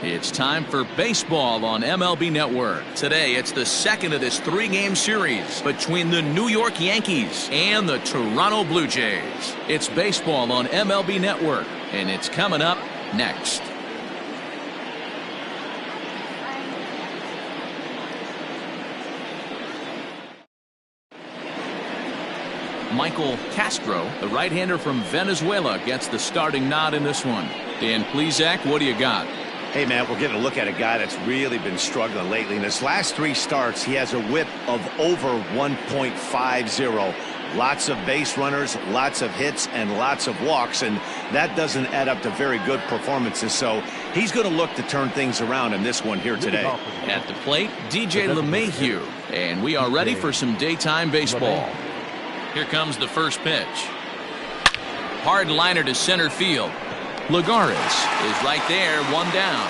It's time for baseball on MLB Network. Today, it's the second of this three-game series between the New York Yankees and the Toronto Blue Jays. It's baseball on MLB Network, and it's coming up next. Michael Castro, the right-hander from Venezuela, gets the starting nod in this one. Dan Plesac, what do you got? Hey, man, we're getting a look at a guy that's really been struggling lately. In his last three starts, he has a whip of over 1.50. Lots of base runners, lots of hits, and lots of walks, and that doesn't add up to very good performances. So he's going to look to turn things around in this one here today. At the plate, DJ LeMahieu, and we are ready for some daytime baseball. Here comes the first pitch. Hard liner to center field. Lagares is right there, one down.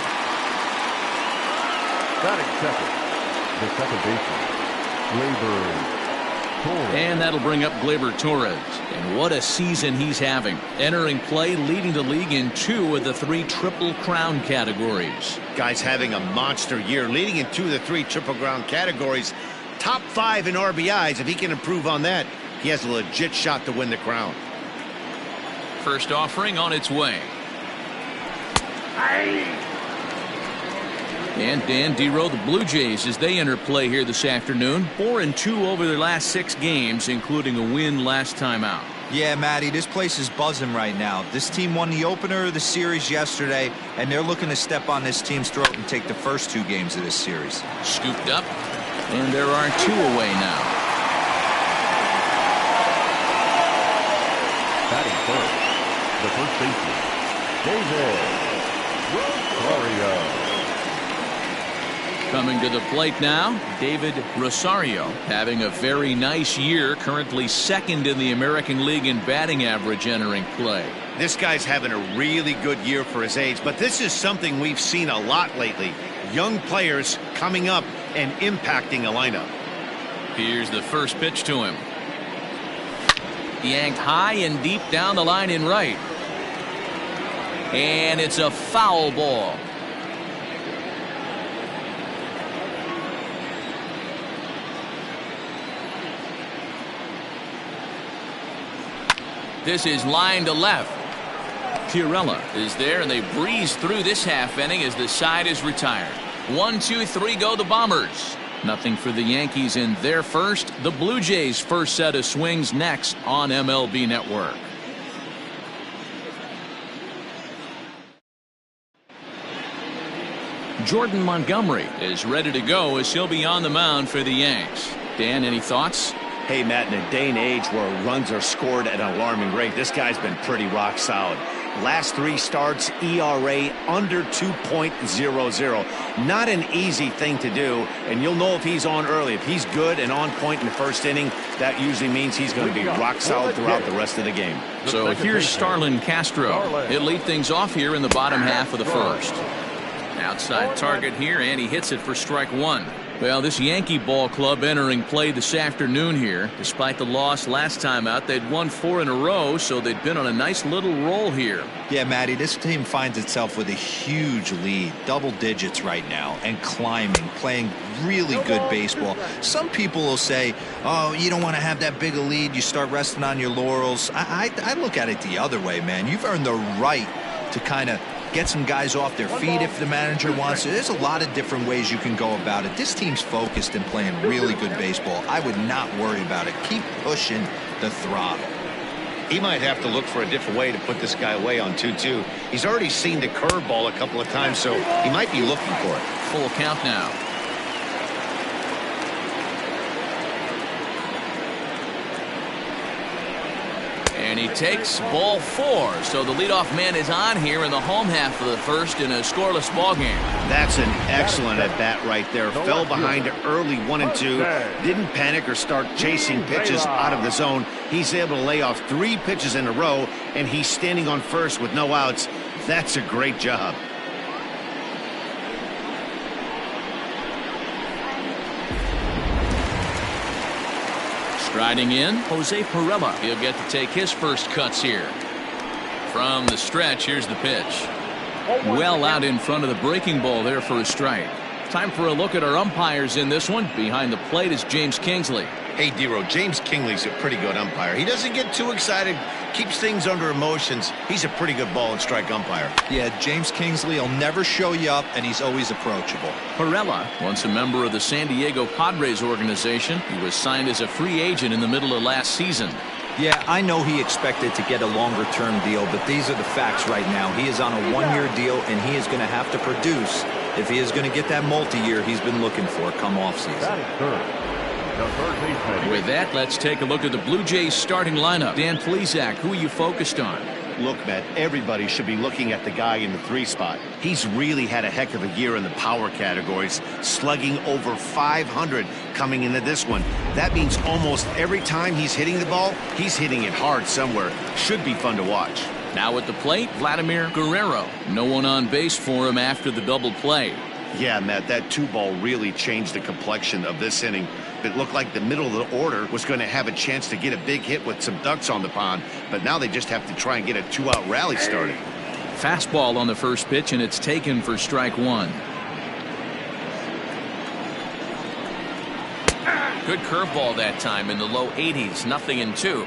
Batting second, the second baseman, Gleyber Torres. And that'll bring up Gleyber Torres. And what a season he's having. Entering play, leading the league in 2 of the 3 Triple Crown categories. Guy's having a monster year, leading in 2 of the 3 Triple Crown categories. Top 5 in RBIs. If he can improve on that, he has a legit shot to win the crown. First offering on its way. And Dan Dero, the Blue Jays, as they enter play here this afternoon, 4-2 over their last 6 games, including a win last time out. Yeah, Matty, this place is buzzing right now. This team won the opener of the series yesterday, and they're looking to step on this team's throat and take the first 2 games of this series. Scooped up, and there are 2 away now. Batting first, the first baseman, David Rosario. Coming to the plate now, David Rosario, having a very nice year, currently second in the American League in batting average entering play. This guy's having a really good year for his age, but this is something we've seen a lot lately. Young players coming up and impacting a lineup. Here's the first pitch to him. Yanked high and deep down the line in right. And it's a foul ball. This is line to left. Pirella is there, and they breeze through this half inning as the side is retired. 1, 2, 3 go the Bombers. Nothing for the Yankees in their first. The Blue Jays' first set of swings next on MLB Network. Jordan Montgomery is ready to go as he'll be on the mound for the Yanks. Dan, any thoughts? Hey, Matt, in a day and age where runs are scored at an alarming rate, this guy's been pretty rock solid. Last 3 starts, ERA under 2.00. Not an easy thing to do, and you'll know if he's on early. If he's good and on point in the first inning, that usually means he's going to be rock solid throughout the rest of the game. So here's Starlin Castro. He'll lead things off here in the bottom half of the first. Outside target here, and he hits it for strike 1. Well, this Yankee ball club entering play this afternoon here. Despite the loss last time out, they'd won 4 in a row, so they'd been on a nice little roll here. Yeah, Matty, this team finds itself with a huge lead, double digits right now, and climbing, playing really good baseball. Some people will say, oh, you don't want to have that big a lead, you start resting on your laurels. I look at it the other way, man. You've earned the right to kind of get some guys off their feet if the manager wants to. There's a lot of different ways you can go about it. This team's focused and playing really good baseball. I would not worry about it. Keep pushing the throttle. He might have to look for a different way to put this guy away on 2-2. He's already seen the curveball a couple of times, so he might be looking for it. Full count now. And he takes ball 4. So the leadoff man is on here in the home half of the first in a scoreless ball game. That's an excellent at-bat right there. Fell behind early 1-2. Didn't panic or start chasing pitches out of the zone. He's able to lay off 3 pitches in a row, and he's standing on first with no outs. That's a great job. Striding in, Jose Pirella. He'll get to take his first cuts here. From the stretch, here's the pitch. Well out in front of the breaking ball there for a strike. Time for a look at our umpires in this one. Behind the plate is James Kingsley. Hey, Dero, James Kingsley's a pretty good umpire. He doesn't get too excited, keeps things under emotions. He's a pretty good ball and strike umpire. Yeah, James Kingsley will never show you up, and he's always approachable. Perella, once a member of the San Diego Padres organization, he was signed as a free agent in the middle of last season. Yeah, I know he expected to get a longer-term deal, but these are the facts right now. He is on a one-year deal, and he is going to have to produce if he is going to get that multi-year he's been looking for come offseason. That is third. The third baseman. With that, let's take a look at the Blue Jays starting lineup. Dan Plesac, who are you focused on? Look, Matt, everybody should be looking at the guy in the 3 spot. He's really had a heck of a year in the power categories, slugging over 500 coming into this one. That means almost every time he's hitting the ball, he's hitting it hard somewhere. Should be fun to watch. Now at the plate, Vladimir Guerrero. No one on base for him after the double play. Yeah, Matt, that 2-ball really changed the complexion of this inning. It looked like the middle of the order was going to have a chance to get a big hit with some ducks on the pond, but now they just have to try and get a 2-out rally started. Fastball on the first pitch, and it's taken for strike 1. Good curveball that time in the low 80s, 0-2.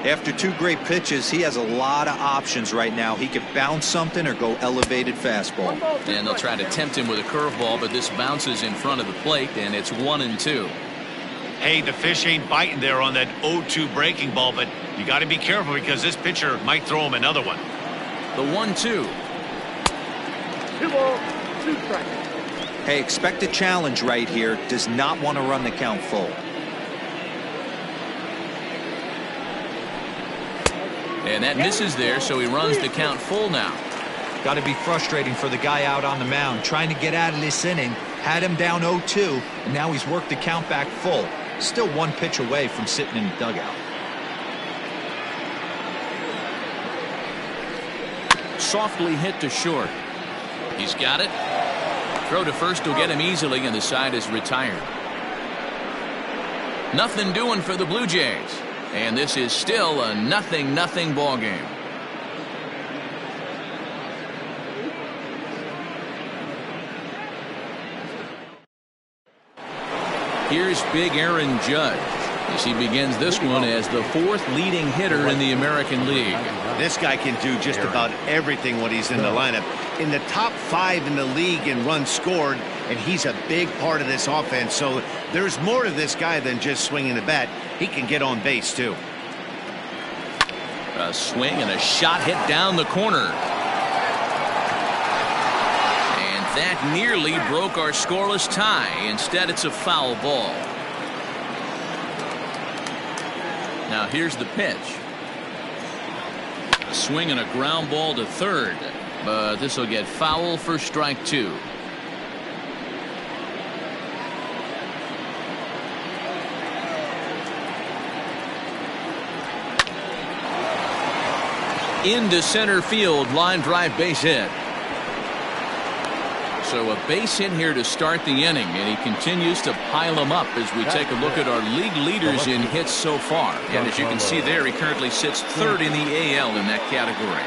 After 2 great pitches, he has a lot of options right now. He could bounce something or go elevated fastball. And they'll try to tempt him with a curveball, but this bounces in front of the plate, and it's 1-2. Hey, the fish ain't biting there on that 0-2 breaking ball, but you got to be careful because this pitcher might throw him another one. The 1-2. 2 balls, 2 strikes. Hey, expect a challenge right here. Does not want to run the count full. And that misses there, so he runs the count full now. Got to be frustrating for the guy out on the mound, trying to get out of this inning. Had him down 0-2, and now he's worked the count back full. Still 1 pitch away from sitting in the dugout. Softly hit to short. He's got it. Throw to first will get him easily, and the side is retired. Nothing doing for the Blue Jays. And this is still a 0-0 ball game. Here's big Aaron Judge as he begins this one as the 4th leading hitter in the American League. This guy can do just about everything when he's in the lineup. In the top 5 in the league in runs scored, and he's a big part of this offense. So there's more to this guy than just swinging the bat. He can get on base, too. A swing and a shot hit down the corner. And that nearly broke our scoreless tie. Instead, it's a foul ball. Now here's the pitch. A swing and a ground ball to third. But this will get foul for strike 2. Into center field, line drive, base hit. So a base hit here to start the inning, and he continues to pile them up as we take a look at our league leaders in hits so far. And as you can see there, he currently sits 3rd in the AL in that category.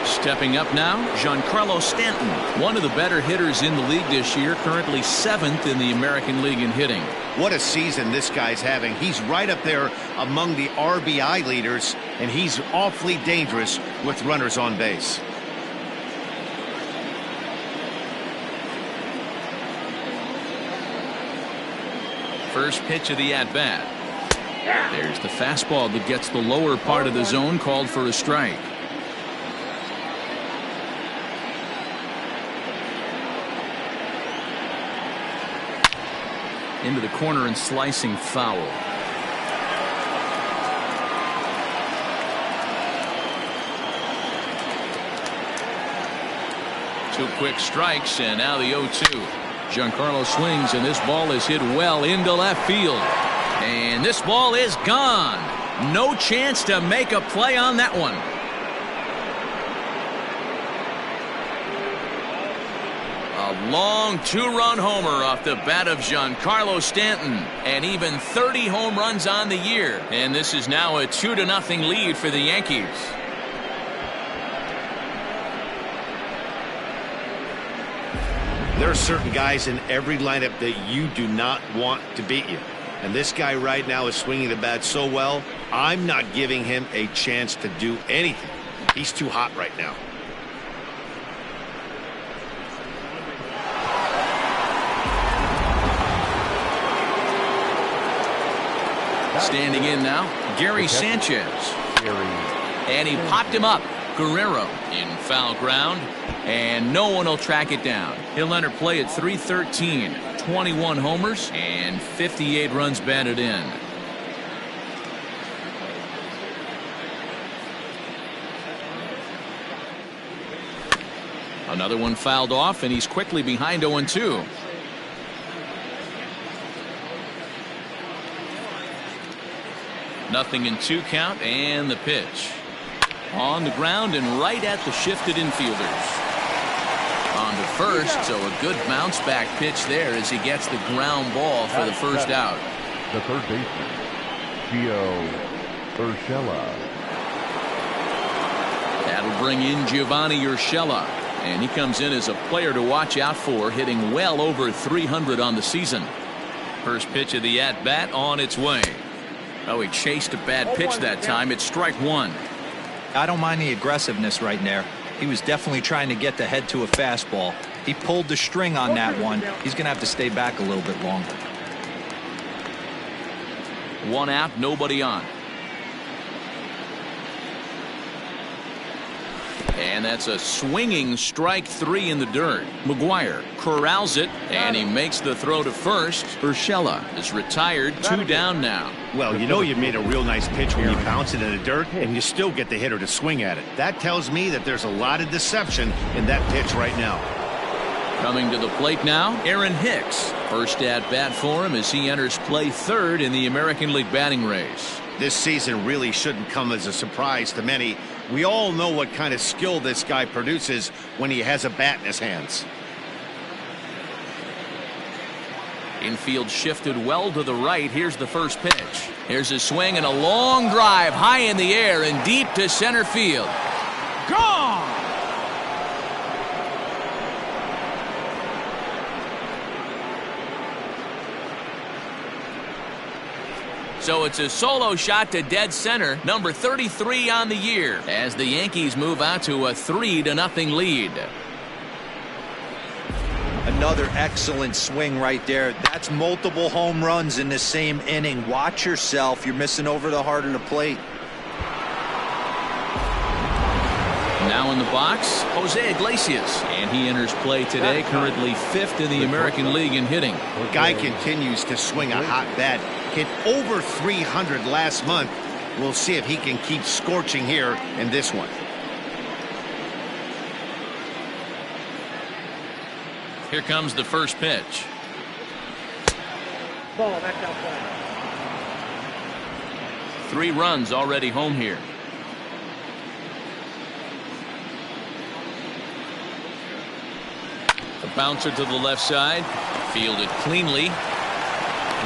Stepping up now, Giancarlo Stanton, one of the better hitters in the league this year, currently 7th in the American League in hitting. What a season this guy's having. He's right up there among the RBI leaders, and he's awfully dangerous with runners on base. First pitch of the at-bat. There's the fastball that gets the lower part of the zone, called for a strike. Into the corner and slicing foul. Two quick strikes, and now the 0-2. Giancarlo swings, and this ball is hit well into left field. And this ball is gone. No chance to make a play on that one. A Long two-run homer off the bat of Giancarlo Stanton, and even 30 home runs on the year. And this is now a 2-0 lead for the Yankees. There are certain guys in every lineup that you do not want to beat you. And this guy right now is swinging the bat so well, I'm not giving him a chance to do anything. He's too hot right now. Standing in now, Gary Sanchez. And he popped him up. Guerrero in foul ground, and no one will track it down. He'll enter play at .313, 21 homers, and 58 runs batted in. Another one fouled off, and he's quickly behind 0-2. Nothing in 2 count, and the pitch. On the ground and right at the shifted infielders. On to first, so a good bounce back pitch there as he gets the ground ball for the first out. The third baseman, Gio Urshela. That'll bring in Giovanni Urshela, and he comes in as a player to watch out for, hitting well over 300 on the season. First pitch of the at-bat on its way. Oh, he chased a bad pitch that time. It's strike one. I don't mind the aggressiveness right there. He was definitely trying to get the head to a fastball. He pulled the string on that one. He's going to have to stay back a little bit longer. 1 out, nobody on. And that's a swinging strike 3 in the dirt. McGuire corrals it, and he makes the throw to first. Urshela is retired, 2 down now. Well, you know you made a real nice pitch when you bounce it in the dirt and you still get the hitter to swing at it. That tells me that there's a lot of deception in that pitch right now. Coming to the plate now, Aaron Hicks. First at bat for him as he enters play third in the American League batting race. This season really shouldn't come as a surprise to many. We all know what kind of skill this guy produces when he has a bat in his hands. Infield shifted well to the right. Here's the first pitch. Here's a swing and a long drive high in the air and deep to center field. Gone! So it's a solo shot to dead center, number 33 on the year, as the Yankees move out to a 3-0 lead. Another excellent swing right there. That's multiple home runs in the same inning. Watch yourself. You're missing over the heart of the plate. Now in the box, Jose Iglesias, and he enters play today, currently 5th in the American League in hitting. Guy continues to swing a hot bat. Hit over 300 last month. We'll see if he can keep scorching here in this one. Here comes the first pitch. Ball, that's outside. 3 runs already home here. The bouncer to the left side, fielded cleanly.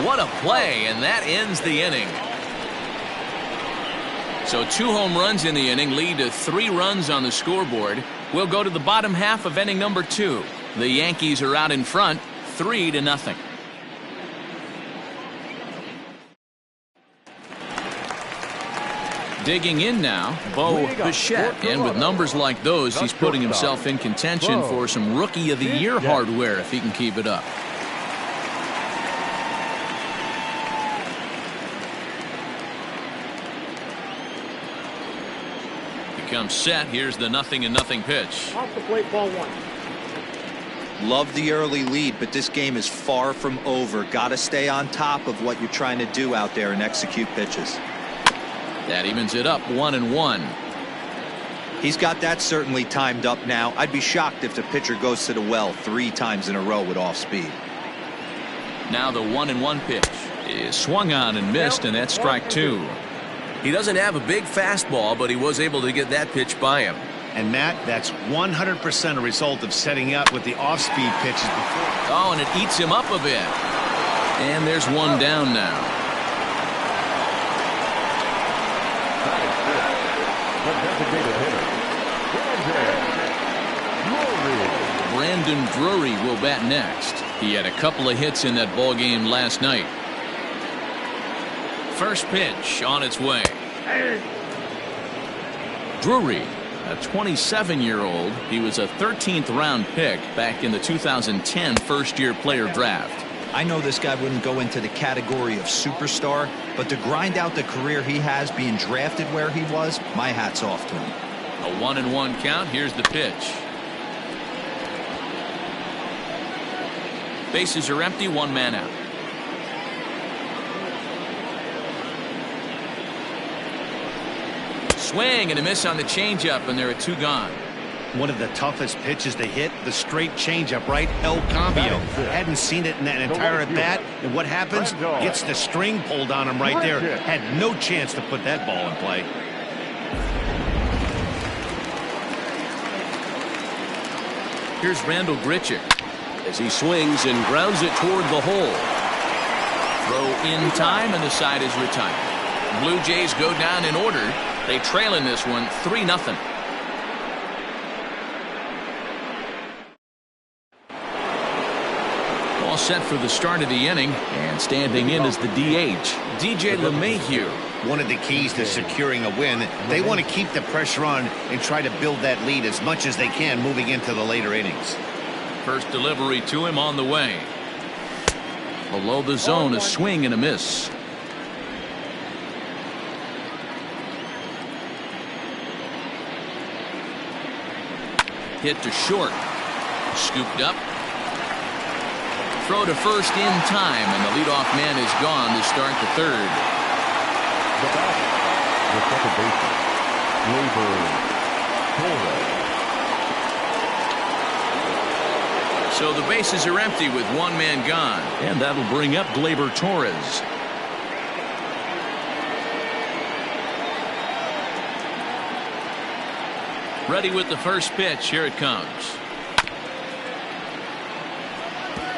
What a play, and that ends the inning. So 2 home runs in the inning lead to 3 runs on the scoreboard. We'll go to the bottom half of inning number 2. The Yankees are out in front, 3-0. Digging in now, Bo Bichette, and with numbers like those, he's putting himself in contention for some Rookie of the Year hardware if he can keep it up. Becomes set. Here's the 0-0 pitch. Off the plate, ball 1. Love the early lead, but this game is far from over. Got to stay on top of what you're trying to do out there and execute pitches. That evens it up, 1-1. He's got that certainly timed up now. I'd be shocked if the pitcher goes to the well 3 times in a row with off speed. Now the 1-1 pitch is swung on and missed, and that's strike 2. He doesn't have a big fastball, but he was able to get that pitch by him. And Matt, that's 100% a result of setting up with the off-speed pitches before. Oh, and it eats him up a bit. And there's one down now. The designated hitter, Brandon Drury will bat next. He had a couple of hits in that ball game last night. First pitch on its way. Drury, a 27-year-old. He was a 13th round pick back in the 2010 first-year player draft. I know this guy wouldn't go into the category of superstar, but to grind out the career he has being drafted where he was, my hat's off to him. A 1-1 count. Here's the pitch. Bases are empty, one man out. Swing and a miss on the changeup, and there are two gone. One of the toughest pitches to hit, the straight changeup, right? El Cambio. Hadn't seen it in that entire at bat, and what happens? Gets the string pulled on him right there. Had no chance to put that ball in play. Here's Randall Grichuk as he swings and grounds it toward the hole. Throw in time, and the side is retired. Blue Jays go down in order. They trail in this one 3-0. All set for the start of the inning, and standing in is the DH, DJ LeMahieu. One of the keys to securing a win, they want to keep the pressure on and try to build that lead as much as they can moving into the later innings. First delivery to him on the way. Below the zone, a swing and a miss. Hit to short. Scooped up. Throw to first in time, and the leadoff man is gone to start the third. The second baseman, Torres. So the bases are empty with one man gone, and that'll bring up Gleyber Torres. Ready with the first pitch. Here it comes.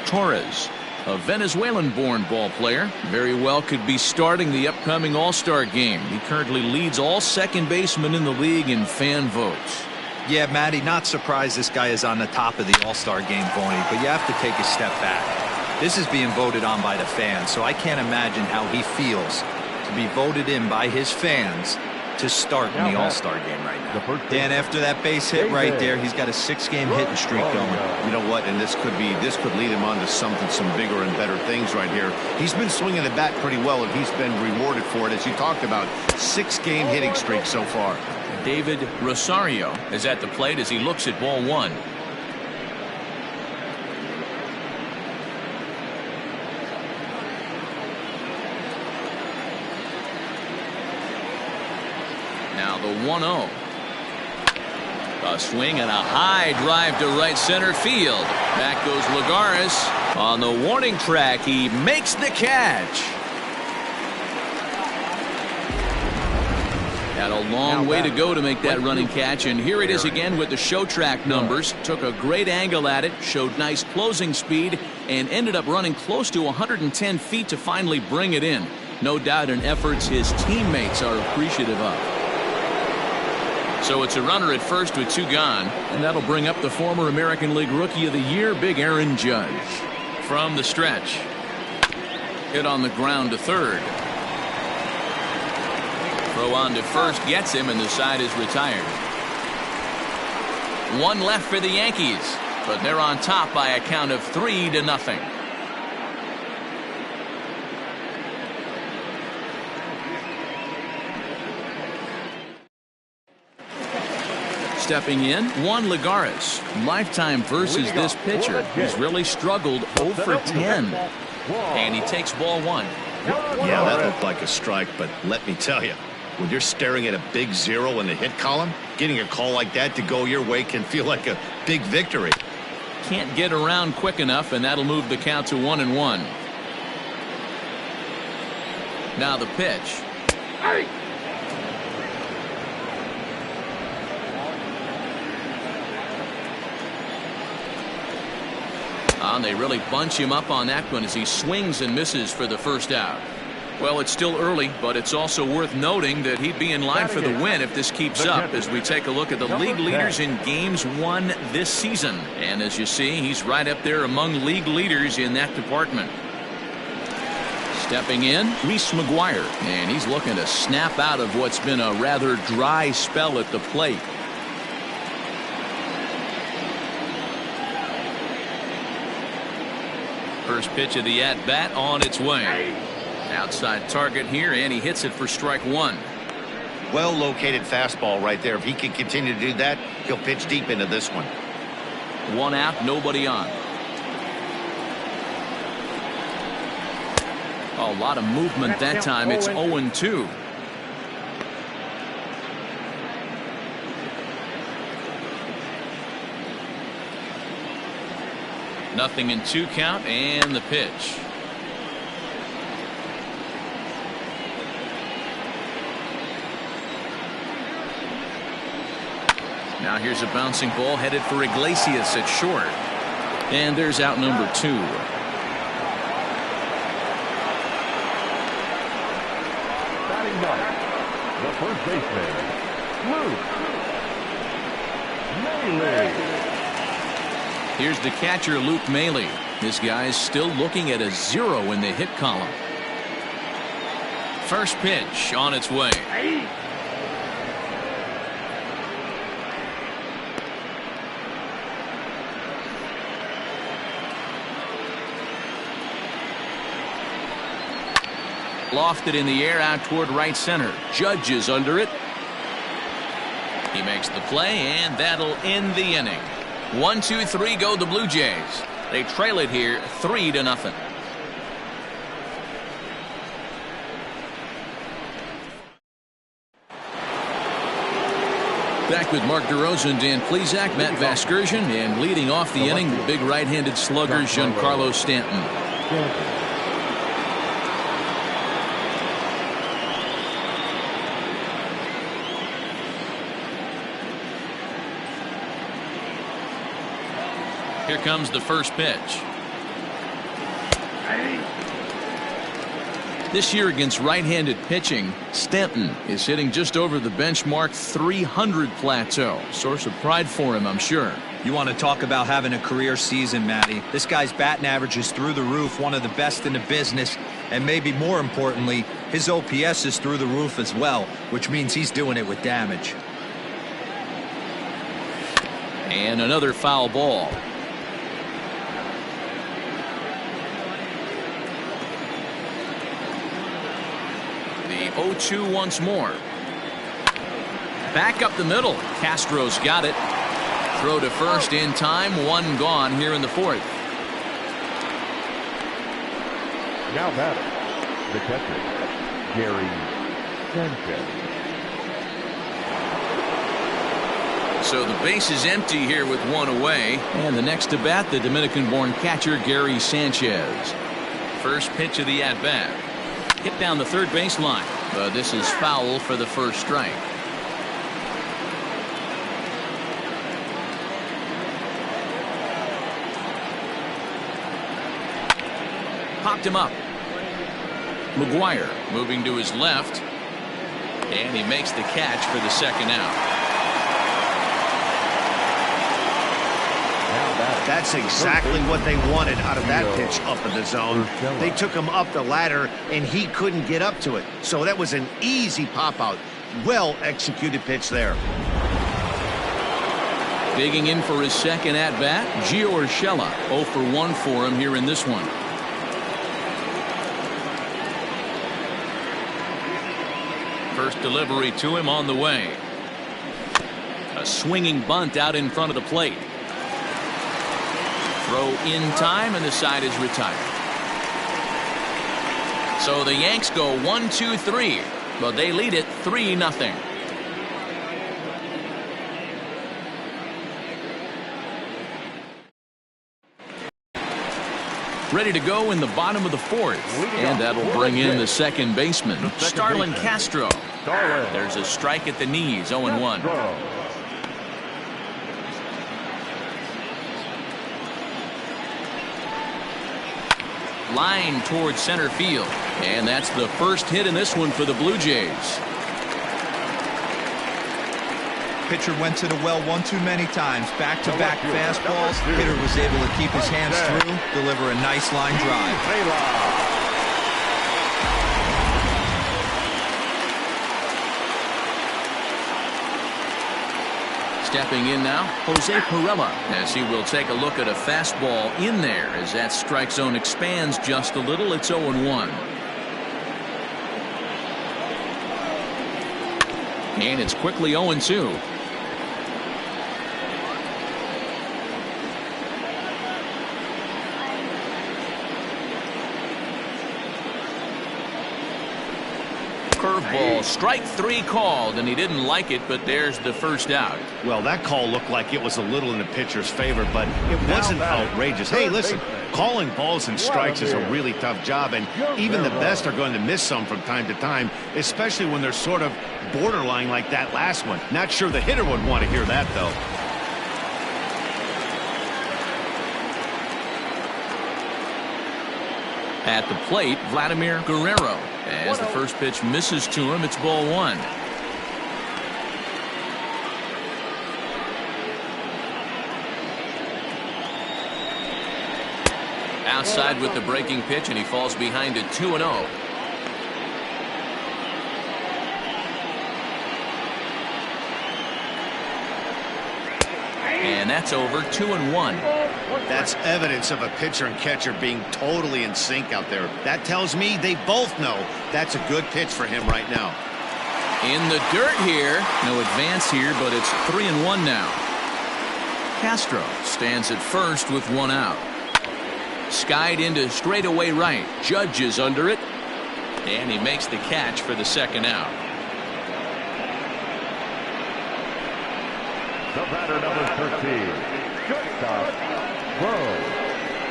Torres, a Venezuelan-born ball player, very well could be starting the upcoming All-Star game. He currently leads all second basemen in the league in fan votes. Yeah, Matty, not surprised this guy is on the top of the All-Star game voting, but you have to take a step back. This is being voted on by the fans, so I can't imagine how he feels to be voted in by his fans to start in the All-Star game right now. Dan, after that base hit right there, he's got a 6-game hitting streak going. You know what? And this could lead him on to some bigger and better things right here. He's been swinging the bat pretty well, and he's been rewarded for it, as you talked about. 6-game hitting streak so far. David Rosario is at the plate as he looks at ball one. Now the 1-0. A swing and a high drive to right center field. Back goes Lagares. On the warning track, he makes the catch. Had a long way to go to make that running catch, and here it is again with the show track numbers. Took a great angle at it, showed nice closing speed, and ended up running close to 110 feet to finally bring it in. No doubt in efforts his teammates are appreciative of. So it's a runner at first with two gone, and that'll bring up the former American League Rookie of the Year, Big Aaron Judge. From the stretch. Hit on the ground to third. Throw on to first gets him, and the side is retired. One left for the Yankees, but they're on top by a count of 3-0. Stepping in, Juan Lagares. Lifetime versus this pitcher. He's really struggled 0 for 10. And he takes ball one. Yeah, that looked like a strike, but let me tell you, when you're staring at a big 0 in the hit column, getting a call like that to go your way can feel like a big victory. Can't get around quick enough, and that'll move the count to 1-1. Now the pitch. And they really bunch him up on that one as he swings and misses for the first out. Well, it's still early, but it's also worth noting that he'd be in line for the win if this keeps up as we take a look at the league leaders in games won this season. And as you see, he's right up there among league leaders in that department. Stepping in, Reese McGuire, and he's looking to snap out of what's been a rather dry spell at the plate. First pitch of the at-bat on its way. Outside target here, and he hits it for strike one. Well located fastball right there. If he can continue to do that, he'll pitch deep into this one. One out, nobody on. A lot of movement that time. It's 0-2. Nothing in 2 count, and the pitch. Now here's a bouncing ball headed for Iglesias at short. And there's out number 2. Batting ninth, the first baseman, Luke Maile. Here's the catcher, Luke Maile. This guy's still looking at a 0 in the hit column. First pitch on its way. Lofted in the air out toward right center. Judge is under it. He makes the play, and that'll end the inning. 1, 2, 3 go the Blue Jays. They trail it here 3-0. Back with Mark DeRosa and Dan Plesac, Matt Vasgersian, and leading off the inning, the big right-handed slugger, Giancarlo Stanton. Here comes the first pitch. This year against right-handed pitching, Stanton is hitting just over the benchmark 300 plateau. Source of pride for him, I'm sure. You want to talk about having a career season, Matty. This guy's batting average is through the roof, one of the best in the business, and maybe more importantly, his OPS is through the roof as well, which means he's doing it with damage. And another foul ball. The 0-2 once more. Back up the middle. Castro's got it. Throw to first in time. 1 gone here in the 4th. Now batting, the catcher, Gary Sanchez. So the base is empty here with 1 away. And the next to bat, the Dominican-born catcher, Gary Sanchez. First pitch of the at-bat. Hit down the third baseline. But this is foul for the first strike. Popped him up. McGuire moving to his left. And he makes the catch for the second out. That's exactly what they wanted out of that pitch up in the zone. They took him up the ladder, and he couldn't get up to it. So that was an easy pop-out. Well-executed pitch there. Digging in for his second at-bat, Gio Urshela. 0 for 1 for him here in this one. First delivery to him on the way. A swinging bunt out in front of the plate. Throw in time, and the side is retired. So the Yanks go 1, 2, 3, but they lead it 3-0. Ready to go in the bottom of the 4th, and that'll bring in the second baseman, Starlin Castro. There's a strike at the knees, 0-1. Line towards center field. And that's the first hit in this one for the Blue Jays. Pitcher went to the well one too many times. Back-to-back fastballs. Hitter was able to keep his hands through, deliver a nice line drive. Stepping in now, Jose Pirela, as he will take a look at a fastball in there as that strike zone expands just a little. It's 0-1. And it's quickly 0-2. Curveball, strike 3 called, and he didn't like it, but there's the first out. Well, that call looked like it was a little in the pitcher's favor, but it wasn't outrageous. Hey, listen, calling balls and strikes is a really tough job, and even the best are going to miss some from time to time, especially when they're sort of borderline like that last one. Not sure the hitter would want to hear that, though. At the plate, Vladimir Guerrero. As the first pitch misses to him, it's ball 1. Outside with the breaking pitch, and he falls behind it 2-0. And that's over 2-1. That's evidence of a pitcher and catcher being totally in sync out there. That tells me they both know that's a good pitch for him right now. In the dirt here. No advance here, but it's 3-1 now. Castro stands at first with 1 out. Skied into straightaway right. Judge is under it. And he makes the catch for the second out. The batter, number 13, shortstop, Bo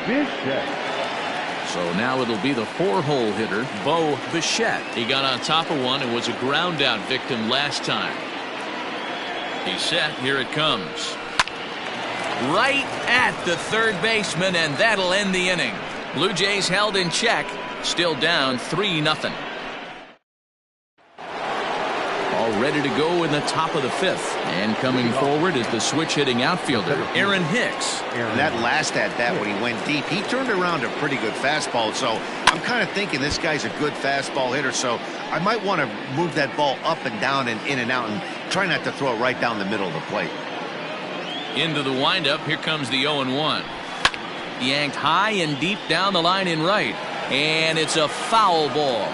Bichette. So now it'll be the 4-hole hitter, Bo Bichette. He got on top of one and was a ground out victim last time. He's set. Here it comes. Right at the third baseman, and that'll end the inning. Blue Jays held in check, still down 3-0. All ready to go in the top of the 5th. And coming forward is the switch-hitting outfielder, Aaron Hicks. That last at-bat when he went deep, he turned around a pretty good fastball. So I'm kind of thinking this guy's a good fastball hitter. So I might want to move that ball up and down and in and out and try not to throw it right down the middle of the plate. Into the windup. Here comes the 0-1. Yanked high and deep down the line in right. And it's a foul ball.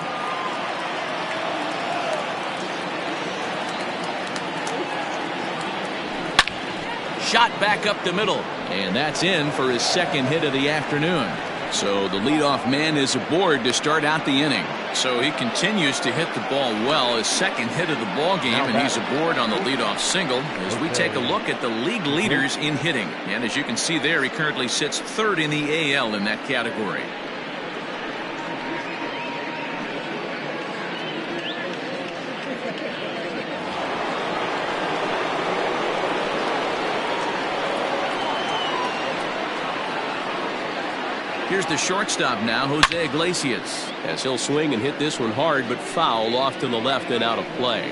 Shot back up the middle, and that's in for his second hit of the afternoon. So the leadoff man is aboard to start out the inning. So he continues to hit the ball well, his second hit of the ball game, and he's aboard on the leadoff single as we take a look at the league leaders in hitting. And as you can see there, he currently sits 3rd in the AL in that category. Here's the shortstop now, Jose Iglesias, as he'll swing and hit this one hard, but foul off to the left and out of play.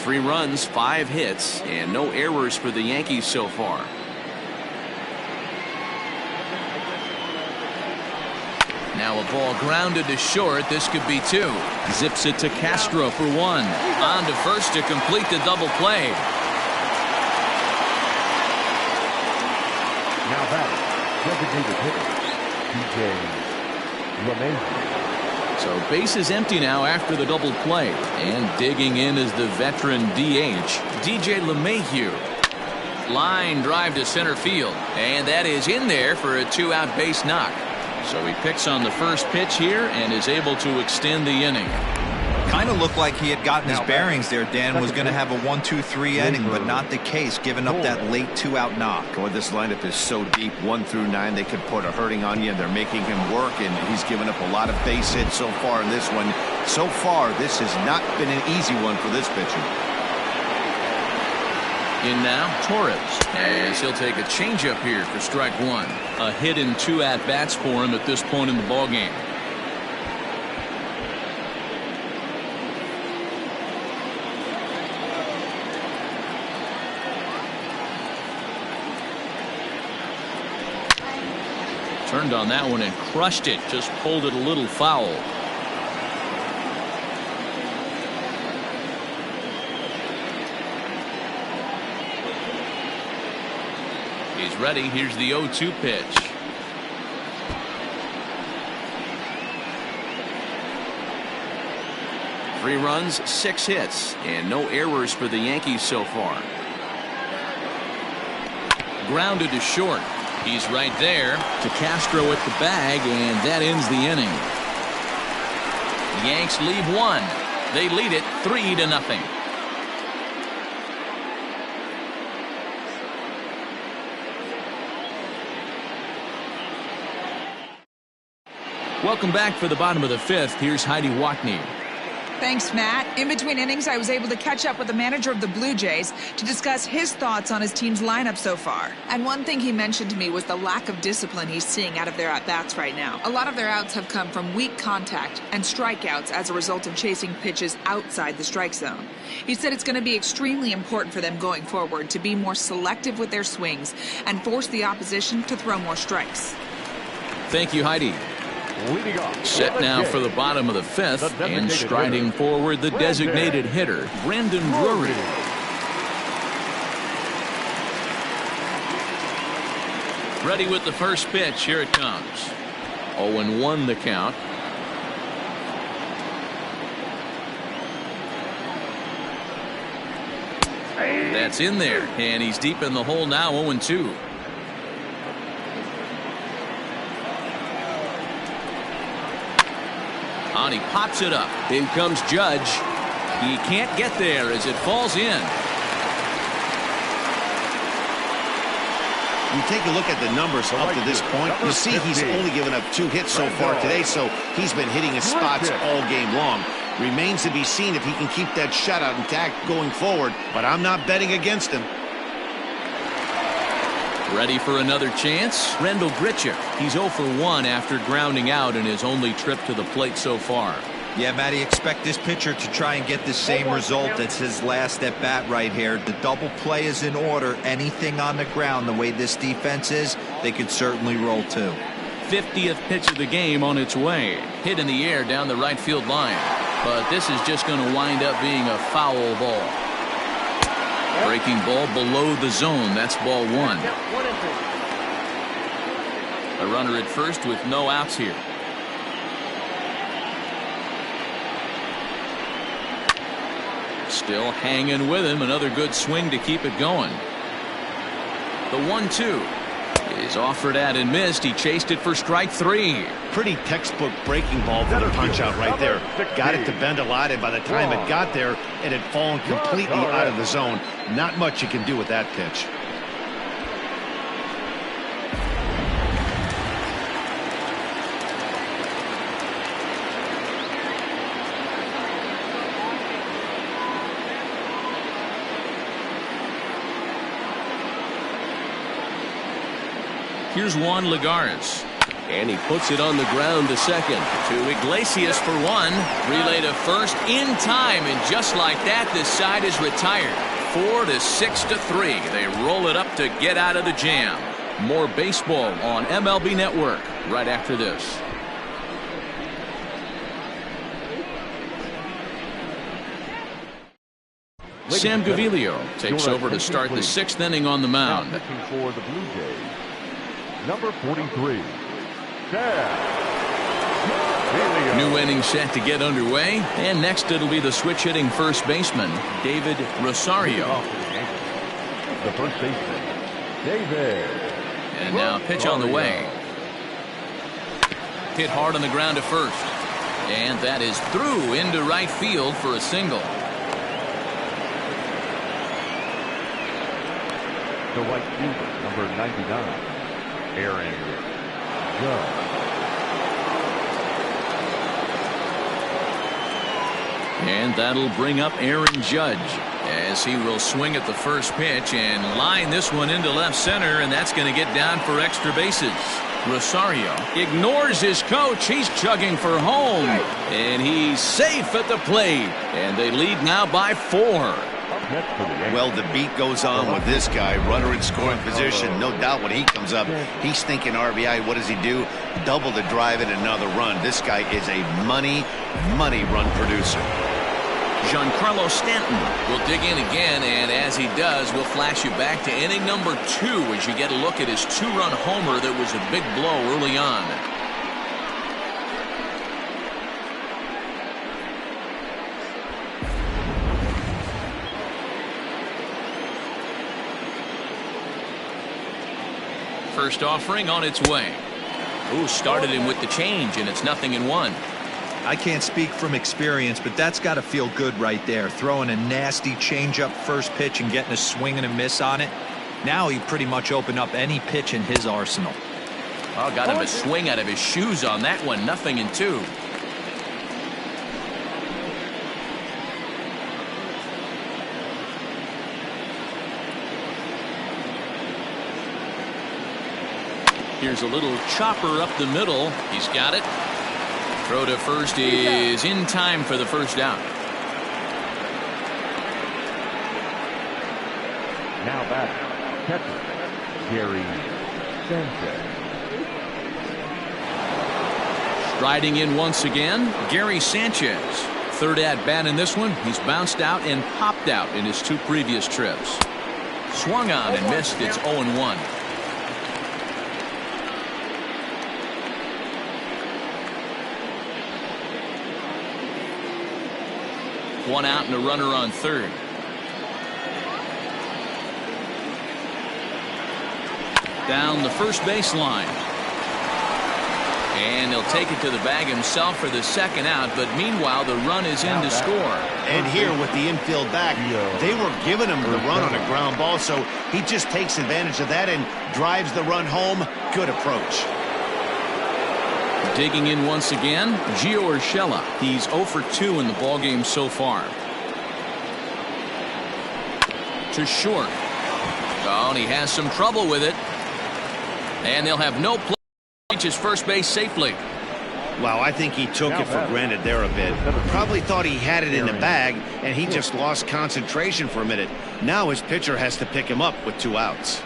3 runs, 5 hits, and no errors for the Yankees so far. Now a ball grounded to short. This could be 2. Zips it to Castro for 1. On to first to complete the double play. Now batting, designated hitter, DJ LeMahieu. So bases empty now after the double play. And digging in is the veteran DH, DJ LeMahieu. Line drive to center field. And that is in there for a 2-out base knock. So he picks on the first pitch here and is able to extend the inning. Kind of looked like he had gotten his bearings there, Dan. Was going to have a 1-2-3 inning, but not the case, giving up that late 2-out knock. Boy, this lineup is so deep, 1 through 9. They could put a hurting on you, and they're making him work, and he's given up a lot of base hits so far in this one. So far, this has not been an easy one for this pitcher. In now, Torres, as he'll take a changeup here for strike 1. A hit in 2 at-bats for him at this point in the ballgame. Turned on that one and crushed it. Just pulled it a little foul. He's ready. Here's the 0-2 pitch. Three runs, 6 hits, and no errors for the Yankees so far. Grounded to short. He's right there to Castro at the bag, and that ends the inning. The Yanks leave 1. They lead it 3-0. Welcome back for the bottom of the 5th. Here's Heidi Watney. Thanks, Matt. In between innings, I was able to catch up with the manager of the Blue Jays to discuss his thoughts on his team's lineup so far. And one thing he mentioned to me was the lack of discipline he's seeing out of their at-bats right now. A lot of their outs have come from weak contact and strikeouts as a result of chasing pitches outside the strike zone. He said it's going to be extremely important for them going forward to be more selective with their swings and force the opposition to throw more strikes. Thank you, Heidi. Set now for the bottom of the 5th, and striding forward the designated hitter, Brandon Drury. Ready with the first pitch. Here it comes. 0-1 the count. That's in there, and he's deep in the hole now. 0-2. On, he pops it up. In comes Judge. He can't get there as it falls in. You take a look at the numbers up to this point. You see he's only given up 2 hits so far today, so he's been hitting his spots all game long. Remains to be seen if he can keep that shutout intact going forward, but I'm not betting against him. Ready for another chance? Rendell Gritcher. He's 0 for 1 after grounding out in his only trip to the plate so far. Yeah, Matty, expect this pitcher to try and get the same result as his last at bat right here. The double play is in order. Anything on the ground, the way this defense is, they could certainly roll too. 50th pitch of the game on its way. Hit in the air down the right field line. But this is just going to wind up being a foul ball. Breaking ball below the zone. That's ball 1. A runner at first with no outs here. Still hanging with him. Another good swing to keep it going. The 1-2 is offered at and missed. He chased it for strike 3. Pretty textbook breaking ball for the punch out right there. Got it to bend a lot, and by the time it got there, it had fallen completely out of the zone. Not much you can do with that pitch. Here's Juan Lagares. And he puts it on the ground to second. To Iglesias for 1. Relay to first in time. And just like that, this side is retired. 4-6-3. They roll it up to get out of the jam. More baseball on MLB Network right after this. Sam Gaviglio takes over to start the 6th inning on the mound. For the Blue Jays, number 43. New inning set to get underway, and next it'll be the switch hitting first baseman David Rosario. The first baseman, David. And now pitch on the way. Hit hard on the ground to first, and that is through into right field for a single. The right fielder, number 99, Aaron Judge. And that'll bring up Aaron Judge as he will swing at the first pitch and line this one into left center, and that's going to get down for extra bases. Rosario ignores his coach. He's chugging for home, and he's safe at the plate, and they lead now by 4. Well, the beat goes on with this guy. Runner in scoring position. No doubt when he comes up, he's thinking RBI. What does he do? Double the drive and another run. This guy is a money run producer. Giancarlo Stanton will dig in again, and as he does, we'll flash you back to inning number 2 as you get a look at his 2-run homer that was a big blow early on. First offering on its way. Ooh, started him with the change, and it's 0-1. I can't speak from experience, but that's got to feel good right there. Throwing a nasty changeup first pitch and getting a swing and a miss on it. Now he pretty much opened up any pitch in his arsenal. Oh, got him a swing out of his shoes on that one. 0-2. Here's a little chopper up the middle. He's got it. Throw to first is in time for the first down. Now back, catcher, Gary Sanchez. Striding in once again, Gary Sanchez. Third at bat in this one. He's bounced out and popped out in his 2 previous trips. Swung on and missed. It's 0-1. One out and a runner on third. Down the first baseline. And he'll take it to the bag himself for the second out, but meanwhile the run is in to score. And here with the infield back, they were giving him the run on a ground ball, so he just takes advantage of that and drives the run home. Good approach. Digging in once again, Gio Urshela. He's 0 for 2 in the ballgame so far. To short. Oh, and he has some trouble with it. And they'll have no play. Reaches first base safely. Wow, I think he took it for granted there a bit. Probably thought he had it in the bag, and he just lost concentration for a minute. Now his pitcher has to pick him up with 2 outs.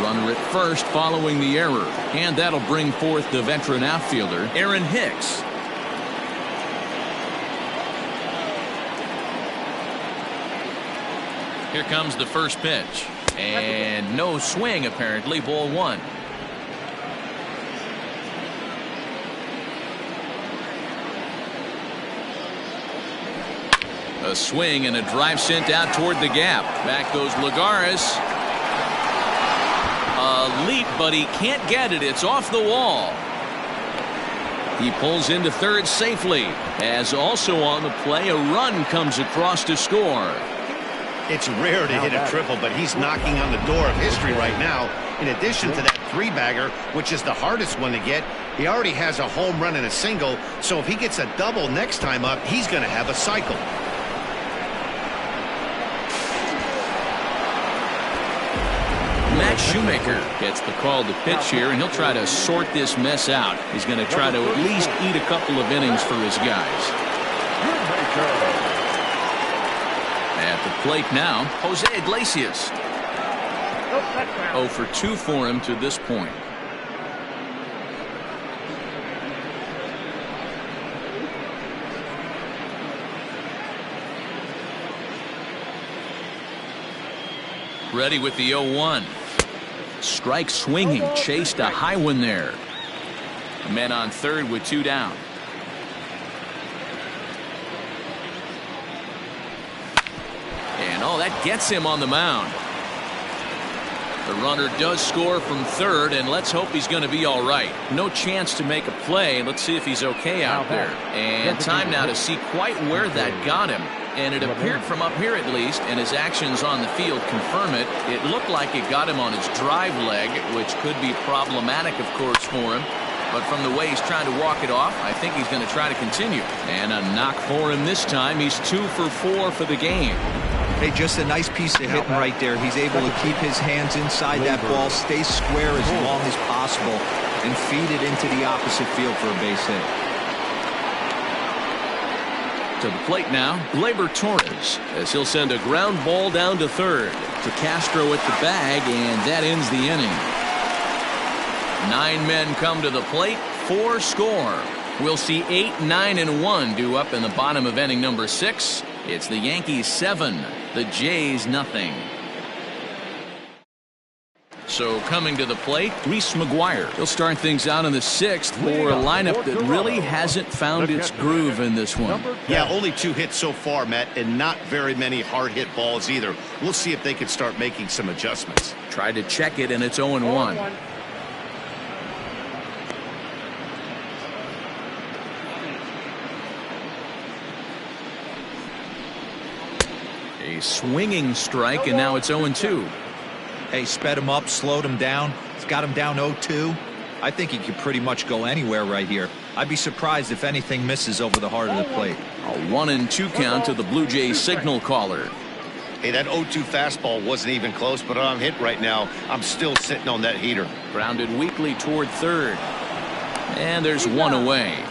Runner at first following the error, and that'll bring forth the veteran outfielder Aaron Hicks. Here comes the first pitch, and no swing apparently. Ball 1. A swing and a drive sent out toward the gap. Back goes Lagares. A leap, but he can't get it. It's off the wall. He pulls into third safely, as also on the play a run comes across to score. It's rare to hit a triple, but he's knocking on the door of history right now. In addition to that 3-bagger, which is the hardest one to get, he already has a home run and a single, so if he gets a double next time up, he's going to have a cycle. Matt Shoemaker gets the call to pitch here, and he'll try to sort this mess out. He's going to try to at least eat a couple of innings for his guys. At the plate now, Jose Iglesias. 0 for 2 for him to this point. Ready with the 0-1. Strike swinging, chased a high one there. Men on third with 2 down. And oh, that gets him on the mound. The runner does score from third, and let's hope he's going to be all right. No chance to make a play. Let's see if he's okay out there. And time now to see quite where that got him. And it appeared from up here at least, and his actions on the field confirm it. It looked like it got him on his drive leg, which could be problematic, of course, for him. But from the way he's trying to walk it off, I think he's going to try to continue. And a knock for him this time. He's 2 for 4 for the game. Hey, just a nice piece of hitting right there. He's able to keep his hands inside that ball, stay square as long as possible, and feed it into the opposite field for a base hit. To the plate now, Gleyber Torres, as he'll send a ground ball down to third. To Castro at the bag, and that ends the inning. 9 men come to the plate, 4 score. We'll see 8, 9, and 1 due up in the bottom of inning number 6. It's the Yankees 7, the Jays nothing. So coming to the plate, Reese McGuire. He'll start things out in the 6th for a lineup that really hasn't found its groove in this one. Yeah, only 2 hits so far, Matt, and not very many hard hit balls either. We'll see if they can start making some adjustments. Tried to check it, and it's 0-1. A swinging strike, and now it's 0-2. Hey, sped him up, slowed him down. It's got him down 0-2. I think he could pretty much go anywhere right here. I'd be surprised if anything misses over the heart of the plate. A 1-2 count to the Blue Jays signal caller. Hey, that 0-2 fastball wasn't even close, but I'm hit right now. I'm still sitting on that heater. Grounded weakly toward third. And there's 1 away.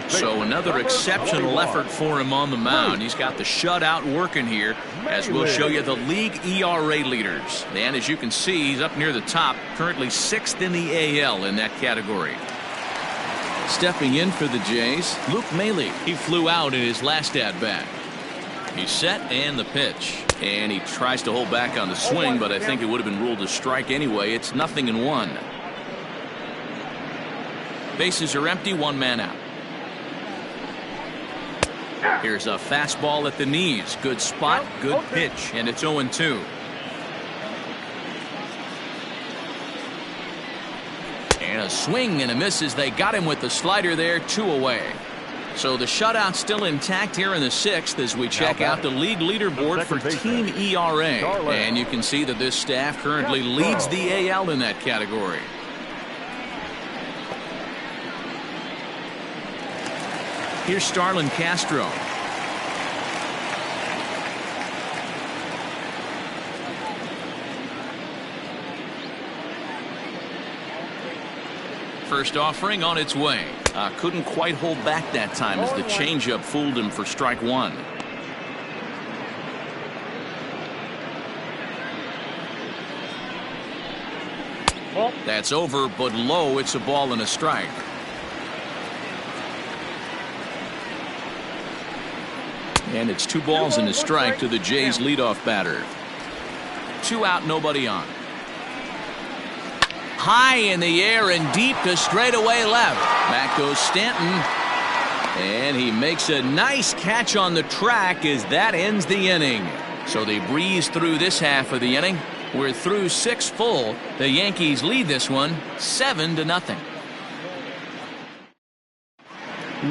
So another exceptional effort for him on the mound. He's got the shutout working here, as we'll show you the league ERA leaders. And as you can see, he's up near the top, currently 6th in the AL in that category. Stepping in for the Jays, Luke Maile. He flew out in his last at-bat. He's set, and the pitch. And he tries to hold back on the swing, but I think it would have been ruled a strike anyway. It's 0-1. Bases are empty, 1 man out. Here's a fastball at the knees. Good spot, good pitch, and it's 0-2. And a swing and a miss as they got him with the slider there, 2 away. So the shutout's still intact here in the 6th as we check out the league leaderboard for team ERA. And you can see that this staff currently leads the AL in that category. Here's Starlin Castro. First offering on its way. Couldn't quite hold back that time as the changeup fooled him for strike 1. That's over, but low. It's a ball and a strike. And it's 2 balls and a strike to the Jays leadoff batter. 2 out, nobody on. High in the air and deep to straightaway left. Back goes Stanton. And he makes a nice catch on the track as that ends the inning. So they breeze through this half of the inning. We're through 6 full. The Yankees lead this one 7-0.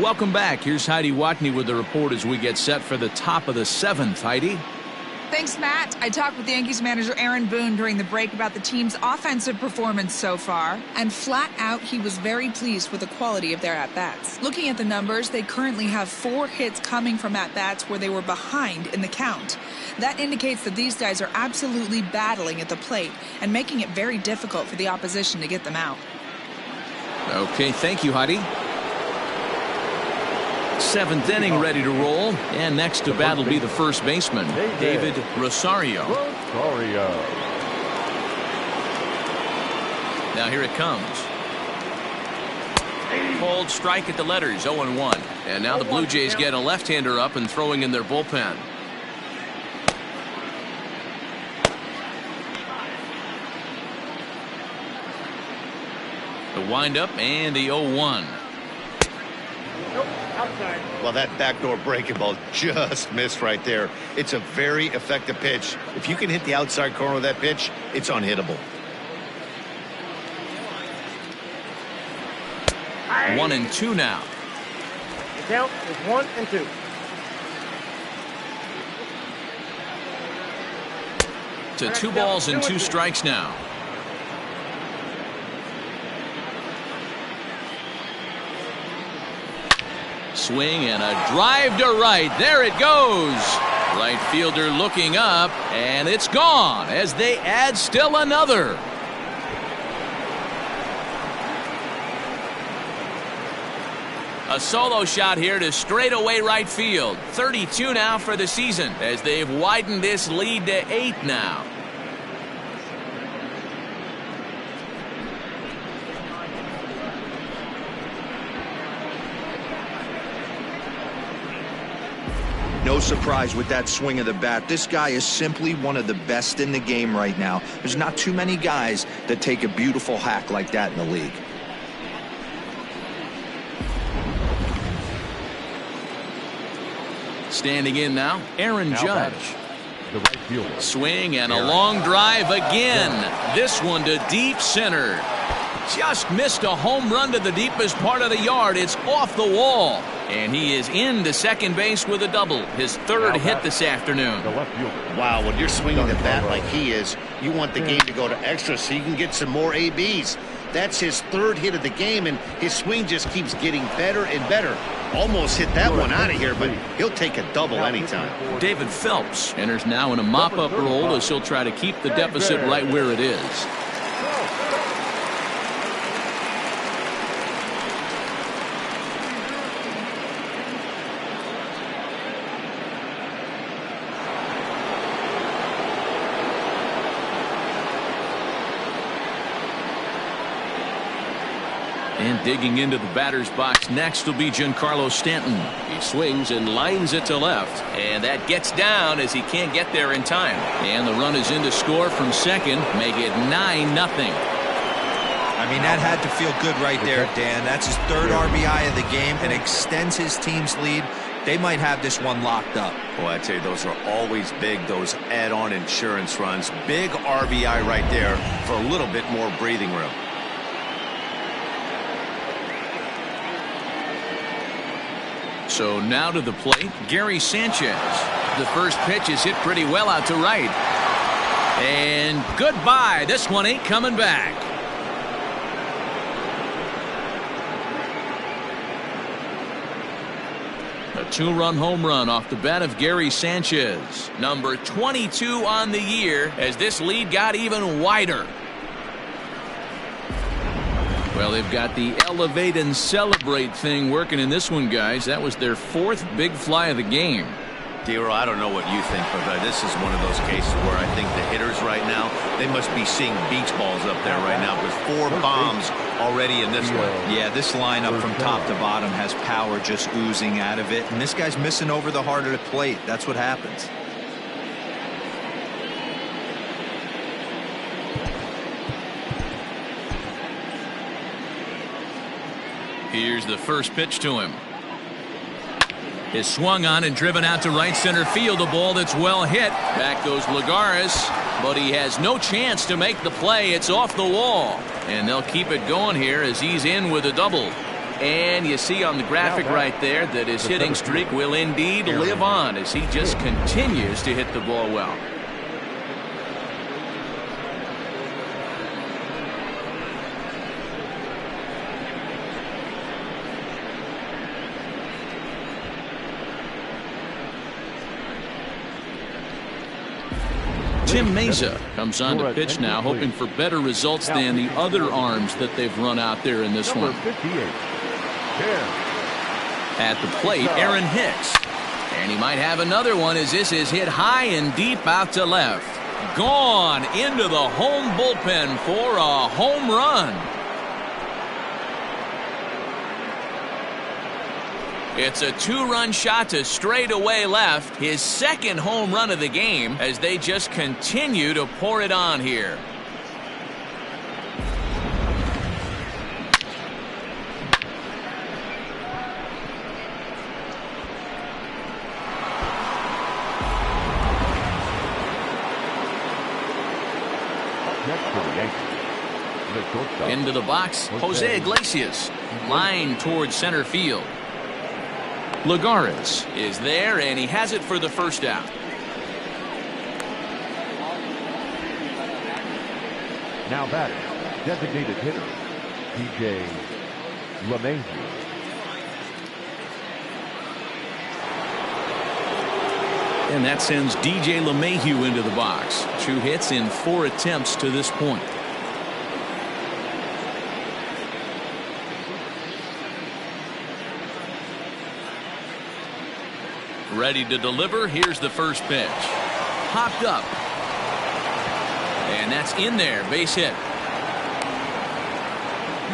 Welcome back. Here's Heidi Watney with the report as we get set for the top of the 7th. Heidi. Thanks, Matt. I talked with Yankees manager Aaron Boone during the break about the team's offensive performance so far, and flat out he was very pleased with the quality of their at-bats. Looking at the numbers, they currently have 4 hits coming from at-bats where they were behind in the count. That indicates that these guys are absolutely battling at the plate and making it very difficult for the opposition to get them out. Okay, thank you, Heidi. 7th inning ready to roll, and next to bat will be the first baseman, David Rosario. Now here it comes. Called strike at the letters, 0-1. And now the Blue Jays get a left-hander up and throwing in their bullpen. The windup and the 0-1. Well, that backdoor breaking ball just missed right there. It's a very effective pitch. If you can hit the outside corner of that pitch, it's unhittable. 1-2 now. count is 1 and 2. To 2 balls and 2 strikes now. Swing and a drive to right. There it goes. Right fielder looking up, and it's gone as they add still another. A solo shot here to straightaway right field. 32 now for the season as they've widened this lead to 8 now. No surprise with that swing of the bat. This guy is simply one of the best in the game right now. There's not too many guys that take a beautiful hack like that in the league. Standing in now, Aaron Judge. The right fielder. Swing and a long drive again. This one to deep center. Just missed a home run to the deepest part of the yard. It's off the wall. And he is into second base with a double. His third hit this afternoon. The left fielder. Wow, when you're swinging the bat like he is, you want the game to go to extra so you can get some more ABs. That's his third hit of the game, and his swing just keeps getting better and better. Almost hit that one out of here, but he'll take a double anytime. David Phelps enters now in a mop-up role as he'll try to keep the deficit right where it is. And digging into the batter's box next will be Giancarlo Stanton. He swings and lines it to left. And that gets down as he can't get there in time. And the run is in to score from second, make it 9-0. I mean, that had to feel good right there, Dan. That's his third RBI of the game and extends his team's lead. They might have this one locked up. Boy, I tell you, those are always big, those add-on insurance runs. Big RBI right there for a little bit more breathing room. So now to the plate, Gary Sanchez. The first pitch is hit pretty well out to right. And goodbye. This one ain't coming back. A 2-run home run off the bat of Gary Sanchez. Number 22 on the year as this lead got even wider. Well, they've got the elevate and celebrate thing working in this one, guys. That was their 4th big fly of the game. D-Roll, I don't know what you think, but this is one of those cases where I think the hitters right now, they must be seeing beach balls up there right now with 4 bombs already in this one. Yeah, this lineup from top to bottom has power just oozing out of it. And this guy's missing over the heart of the plate. That's what happens. Here's the first pitch to him. Is swung on and driven out to right center field. A ball that's well hit. Back goes Lagares, but he has no chance to make the play. It's off the wall. And they'll keep it going here as he's in with a double. And you see on the graphic right there that his hitting streak will indeed live on as he just continues to hit the ball well. Tim Mesa comes on to pitch now, hoping for better results than the other arms that they've run out there in this one. At the plate, Aaron Hicks. And he might have another one as this is hit high and deep out to left. Gone into the home bullpen for a home run. It's a 2-run shot to straightaway left. His second home run of the game as they just continue to pour it on here. Into the box, Jose Iglesias. Line towards center field. Lagares is there, and he has it for the first out. Now batting, designated hitter, DJ LeMahieu. And that sends DJ LeMahieu into the box. 2 hits in 4 attempts to this point. Ready to deliver. Here's the first pitch. Popped up. And that's in there. Base hit.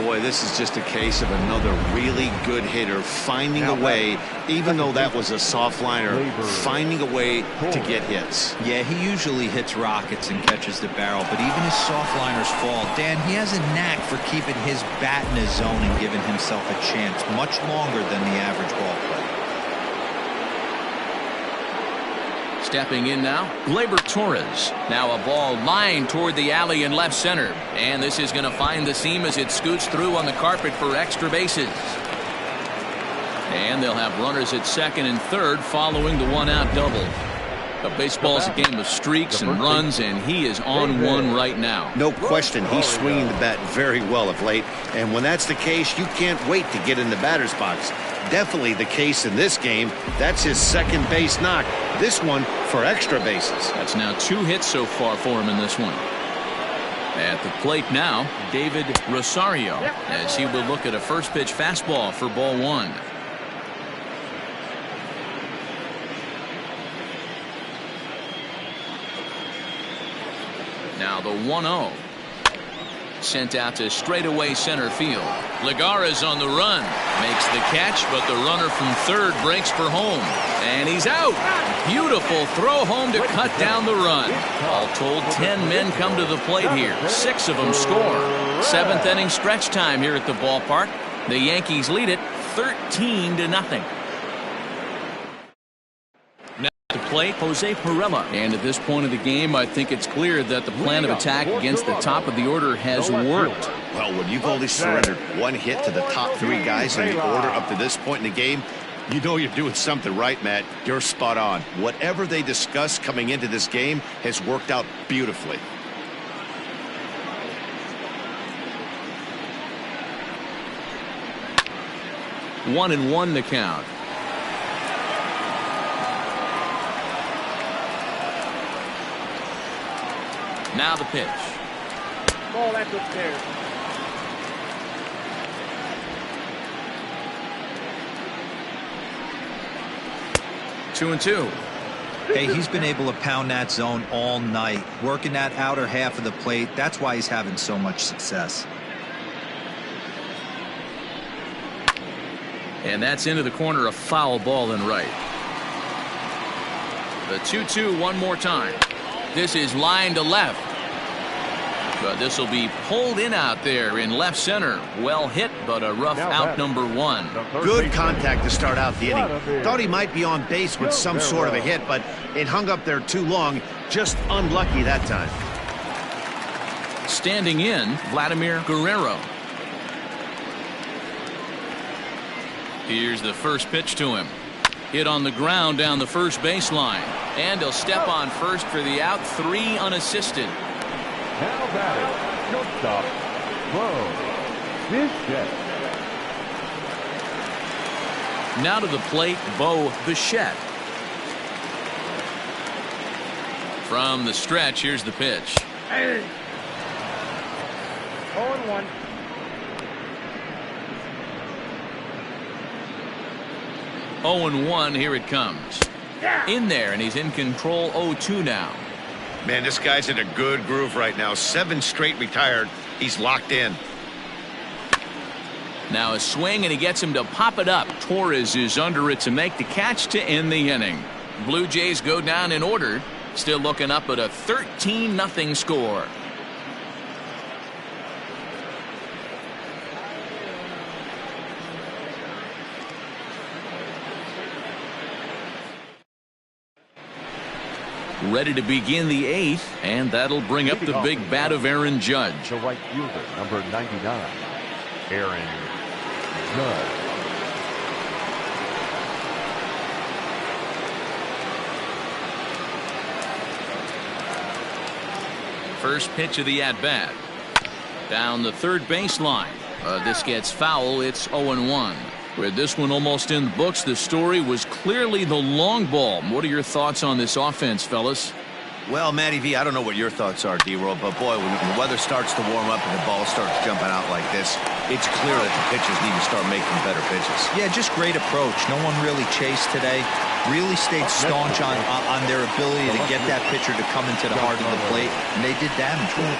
Boy, this is just a case of another really good hitter finding a way, even though that was a soft liner, finding a way to get hits. Yeah, he usually hits rockets and catches the barrel, but even his soft liners fall. Dan, he has a knack for keeping his bat in his zone and giving himself a chance much longer than the average ball player. Stepping in now, Gleyber Torres. Now a ball lined toward the alley in left center. And this is going to find the seam as it scoots through on the carpet for extra bases. And they'll have runners at second and third following the 1-out double. Baseball's a game of streaks and runs, and he is on one right now. No question, he's swinging the bat very well of late. And when that's the case, you can't wait to get in the batter's box. Definitely the case in this game. That's his second base knock. This one for extra bases. That's now 2 hits so far for him in this one. At the plate now, David Rosario, as he will look at a first pitch fastball for ball 1. Now the 1-0. Sent out to straightaway center field. Lagares on the run. Makes the catch, but the runner from third breaks for home. And he's out. Beautiful throw home to cut down the run. All told, 10 men come to the plate here. 6 of them score. 7th inning stretch time here at the ballpark. The Yankees lead it 13-0. Plate, Jose Pirela. And at this point of the game, I think it's clear that the plan of attack against the top of the order has worked. Well, when you've only surrendered 1 hit to the top 3 guys in the order up to this point in the game, you know you're doing something right, Matt. You're spot on. Whatever they discussed coming into this game has worked out beautifully. One and one the count. Now the pitch. Ball that's upstairs. Two and two. Hey, he's been able to pound that zone all night, working that outer half of the plate. That's why he's having so much success. And that's into the corner, a foul ball and right. The 2-2 one more time. This is line to left. But this will be pulled in out there in left center. Well hit, but a rough out number 1. Good contact to start out the inning. Thought he might be on base with some sort of a hit, but it hung up there too long. Just unlucky that time. Standing in, Vladimir Guerrero. Here's the first pitch to him. Hit on the ground down the first baseline. And he'll step on first for the out. 3 unassisted. Now batting, shortstop, Bo Bichette. Now to the plate, Bo Bichette. From the stretch, here's the pitch. 0-1. Oh and 1, here it comes. In there, and he's in control. 0-2 now. Man, this guy's in a good groove right now. 7 straight retired. He's locked in. Now a swing, and he gets him to pop it up. Torres is under it to make the catch to end the inning. Blue Jays go down in order. Still looking up at a 13-0 score. Ready to begin the 8th, and that'll bring up the big bat of Aaron Judge. The right fielder, number 99, Aaron Judge. First pitch of the at-bat. Down the third baseline. This gets foul. It's 0-1. With this one almost in the books, the story was clearly the long ball. What are your thoughts on this offense, fellas? Well, Matty V, I don't know what your thoughts are, D-Roll, but boy, when the weather starts to warm up and the ball starts jumping out like this, it's clear that the pitchers need to start making better pitches. Yeah, just great approach. No one really chased today. Really stayed staunch on their ability to get that pitcher to come into the heart of the plate, and they did damage with it.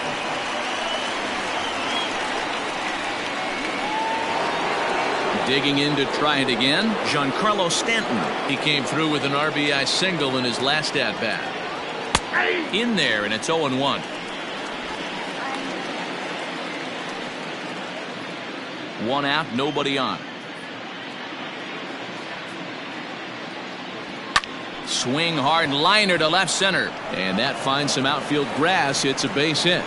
Digging in to try it again, Giancarlo Stanton. He came through with an RBI single in his last at-bat. In there, and it's 0-1. One out, nobody on. Swing hard liner to left center, and that finds some outfield grass. It's a base hit.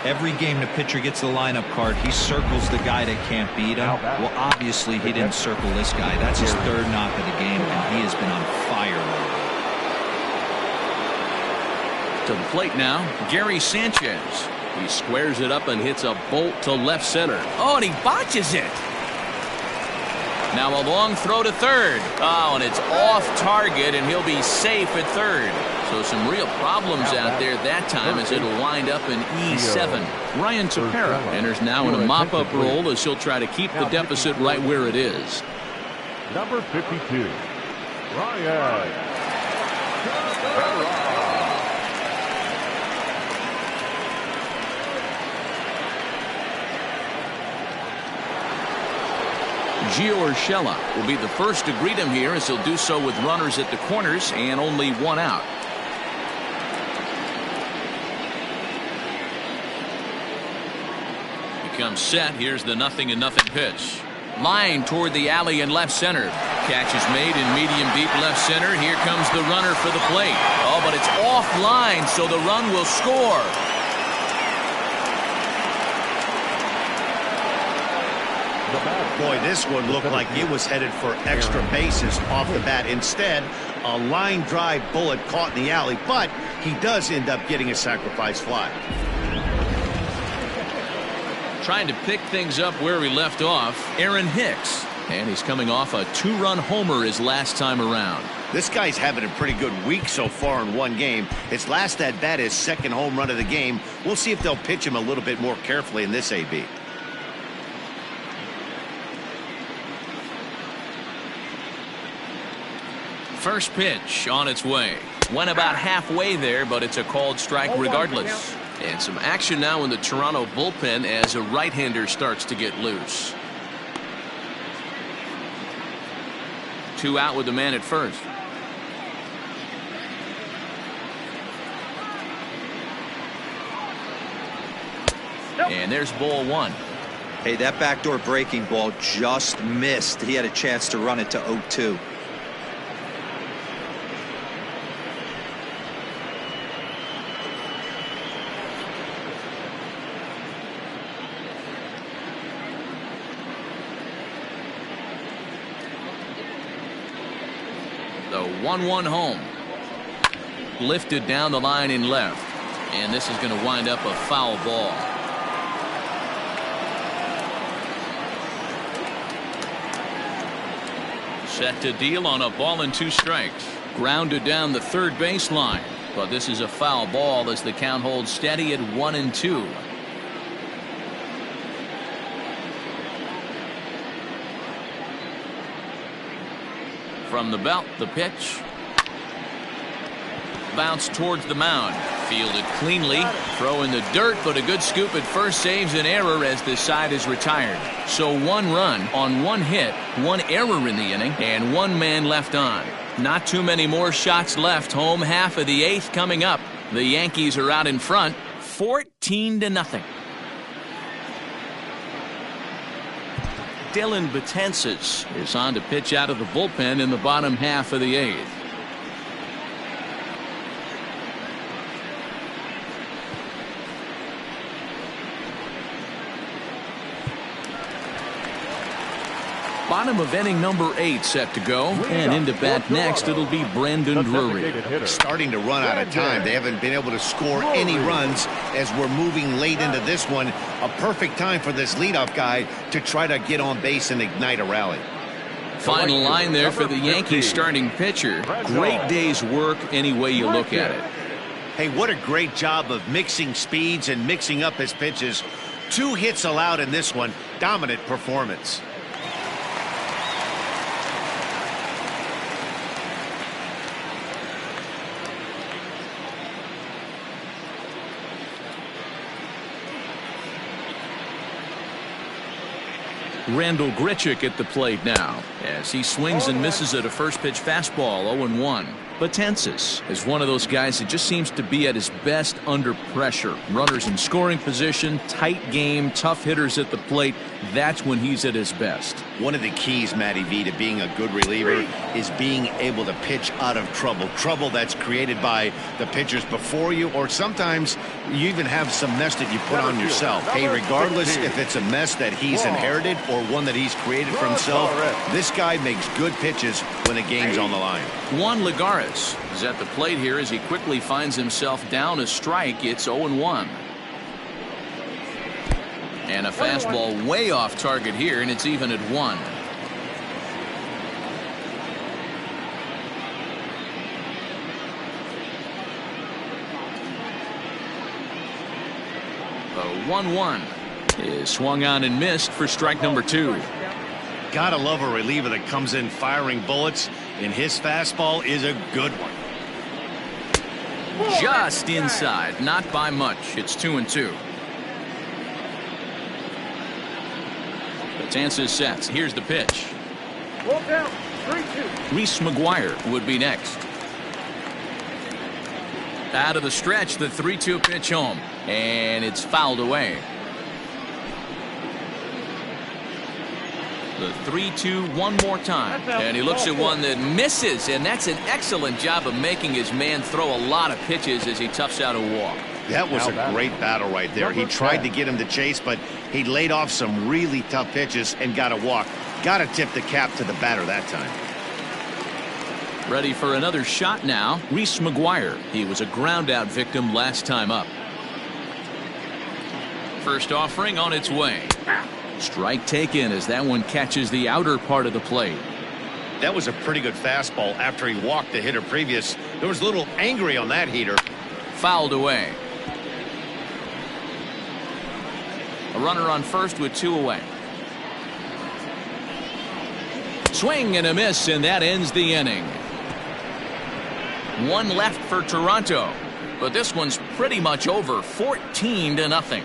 Every game the pitcher gets the lineup card, he circles the guy that can't beat him. Well, obviously he didn't circle this guy. That's his third knock of the game, and he has been on fire lately. To the plate now, Gary Sanchez. He squares it up and hits a bolt to left center. Oh, and he botches it. Now a long throw to third. Oh, and it's off target, and he'll be safe at third. So some real problems out there that time as it'll wind up in E7. Ryan Tepera enters now in a mop-up role as he'll try to keep the deficit right where it is. Number 52, Ryan Tepera. Gio Urshela will be the first to greet him here as he'll do so with runners at the corners and only one out. He comes set. Here's the 0-0 pitch. Line toward the alley in left center. Catch is made in medium deep left center. Here comes the runner for the plate. Oh, but it's offline, so the run will score. Boy, this one looked like it was headed for extra bases off the bat. Instead, a line drive bullet caught in the alley, but he does end up getting a sacrifice fly. Trying to pick things up where we left off, Aaron Hicks. And he's coming off a two-run homer his last time around. This guy's having a pretty good week so far in one game. His last at-bat, his second home run of the game. We'll see if they'll pitch him a little bit more carefully in this AB. First pitch on its way. Went about halfway there, but it's a called strike regardless. And some action now in the Toronto bullpen as a right-hander starts to get loose. Two out with the man at first. And there's ball one. Hey, that backdoor breaking ball just missed. He had a chance to run it to 0-2. The 1-1 home. Lifted down the line in left. And this is going to wind up a foul ball. Set to deal on a ball and two strikes. Grounded down the third baseline. But this is a foul ball as the count holds steady at 1-2. From the belt, the pitch. Bounce towards the mound. Fielded cleanly. Throw in the dirt, but a good scoop at first saves an error as this side is retired. So one run on one hit, one error in the inning, and one man left on. Not too many more shots left. Home half of the eighth coming up. The Yankees are out in front, 14-0. Dylan Betances is on to pitch out of the bullpen in the bottom half of the eighth. Bottom of inning number 8 set to go. And into bat next, it'll be Brandon Drury. Starting to run out of time. They haven't been able to score any runs as we're moving late into this one. A perfect time for this leadoff guy to try to get on base and ignite a rally. Final line there for the Yankees starting pitcher. Great day's work any way you look at it. Hey, what a great job of mixing speeds and mixing up his pitches. 2 hits allowed in this one. Dominant performance. Randall Grichuk at the plate now as he swings and misses at a first pitch fastball. 0-1. Betances is one of those guys that just seems to be at his best under pressure. Runners in scoring position, tight game, tough hitters at the plate. That's when he's at his best. One of the keys, Matty V, to being a good reliever is being able to pitch out of trouble. Trouble that's created by the pitchers before you, or sometimes you even have some mess that you put on yourself. Hey, regardless if it's a mess that he's inherited or one that he's created for himself, this guy makes good pitches when the game's on the line. Juan Lagares is at the plate here as he quickly finds himself down a strike. It's 0-1. And a fastball way off target here, and it's even at 1. The 1-1 is swung on and missed for strike number 2. Gotta love a reliever that comes in firing bullets, and his fastball is a good one. Just inside, not by much. It's 2-2. Betances sets. Here's the pitch. Roll down, 3-2. Reese McGuire would be next. Out of the stretch, the 3-2 pitch home, and it's fouled away. The 3-2 one more time, and he looks at one that misses, and that's an excellent job of making his man throw a lot of pitches as he toughs out a walk. That was a great battle right there. He tried to get him to chase, but he laid off some really tough pitches and got a walk. Got to tip the cap to the batter that time. Ready for another shot now. Reese McGuire. He was a ground out victim last time up. First offering on its way. Strike taken as that one catches the outer part of the plate. That was a pretty good fastball after he walked the hitter previous. There was a little angry on that heater. Fouled away. A runner on first with 2 away. Swing and a miss, and that ends the inning. 1 left for Toronto, but this one's pretty much over. 14-0.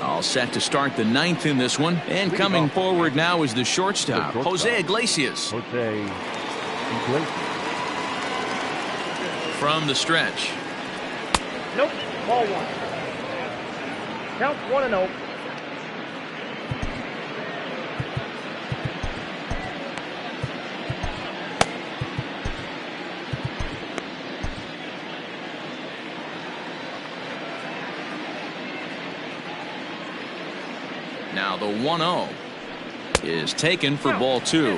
All set to start the 9th in this one, and coming forward now is the shortstop, Jose Iglesias. From the stretch. Nope, ball 1. Count 1-0. Now the 1-0 is taken for ball 2.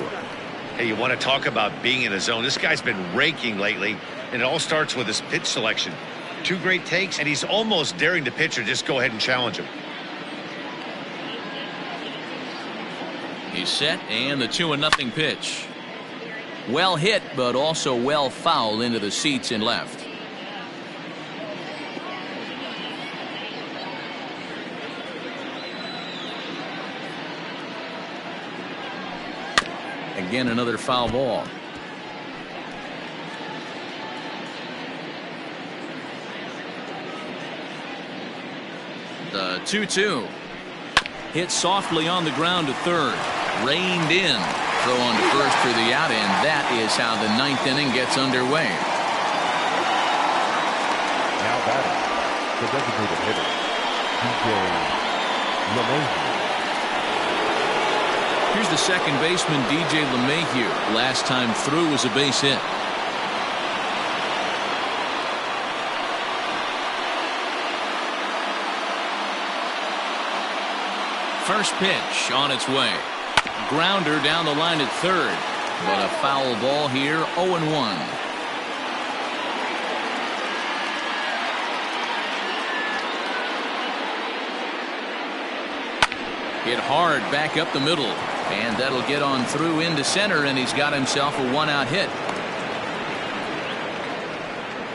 Hey, you want to talk about being in a zone. This guy's been raking lately, and it all starts with his pitch selection. 2 great takes, and he's almost daring the pitcher just go ahead and challenge him. He's set, and the 2-0 pitch. Well hit, but also well fouled into the seats and left. Again, another foul ball. The 2-2. Hit softly on the ground to third. Reined in. Throw on to first for the out, and that is how the 9th inning gets underway. Now batting, the designated hitter, DJ LeMahieu. Here's the second baseman, DJ LeMahieu. Last time through was a base hit. First pitch on its way. Grounder down the line at third. But a foul ball here, 0-1. Hit hard back up the middle. And that'll get on through into center, and he's got himself a one-out hit.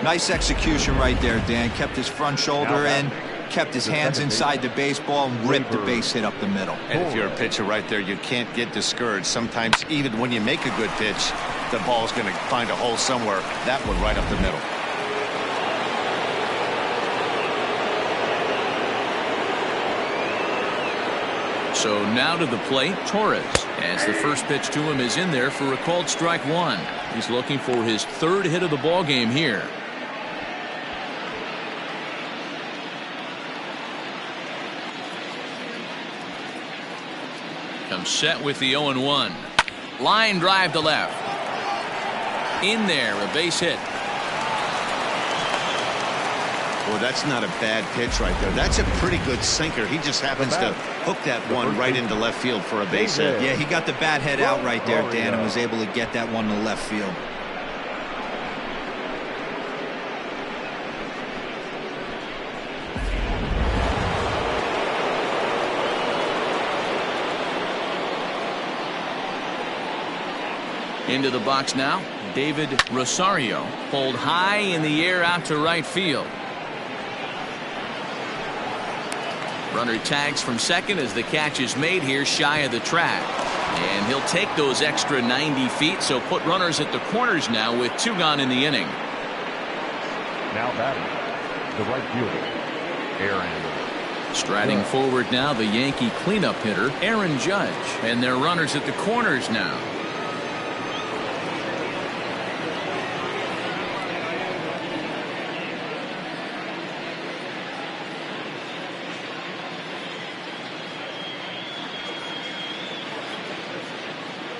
Nice execution right there, Dan. Kept his front shoulder in, kept his hands inside the baseball, and ripped the base hit up the middle. And if you're a pitcher right there, you can't get discouraged. Sometimes even when you make a good pitch, the ball's going to find a hole somewhere. That one right up the middle. So now to the plate, Torres, as the first pitch to him is in there for a called strike one. He's looking for his third hit of the ball game here. Comes set with the 0-1. Line drive to left. In there, a base hit. Well, that's not a bad pitch right there. That's a pretty good sinker. He just happens to hook that one right into left field for a base hit. Yeah, he got the bat head out right there, Dan, and was able to get that one to left field. Into the box now, David Rosario. Pulled high in the air out to right field. Runner tags from second as the catch is made here shy of the track. And he'll take those extra 90 feet, so put runners at the corners now with two gone in the inning. Now batting, the right fielder, Aaron. Striding forward now, the Yankee cleanup hitter, Aaron Judge. And their runners at the corners now.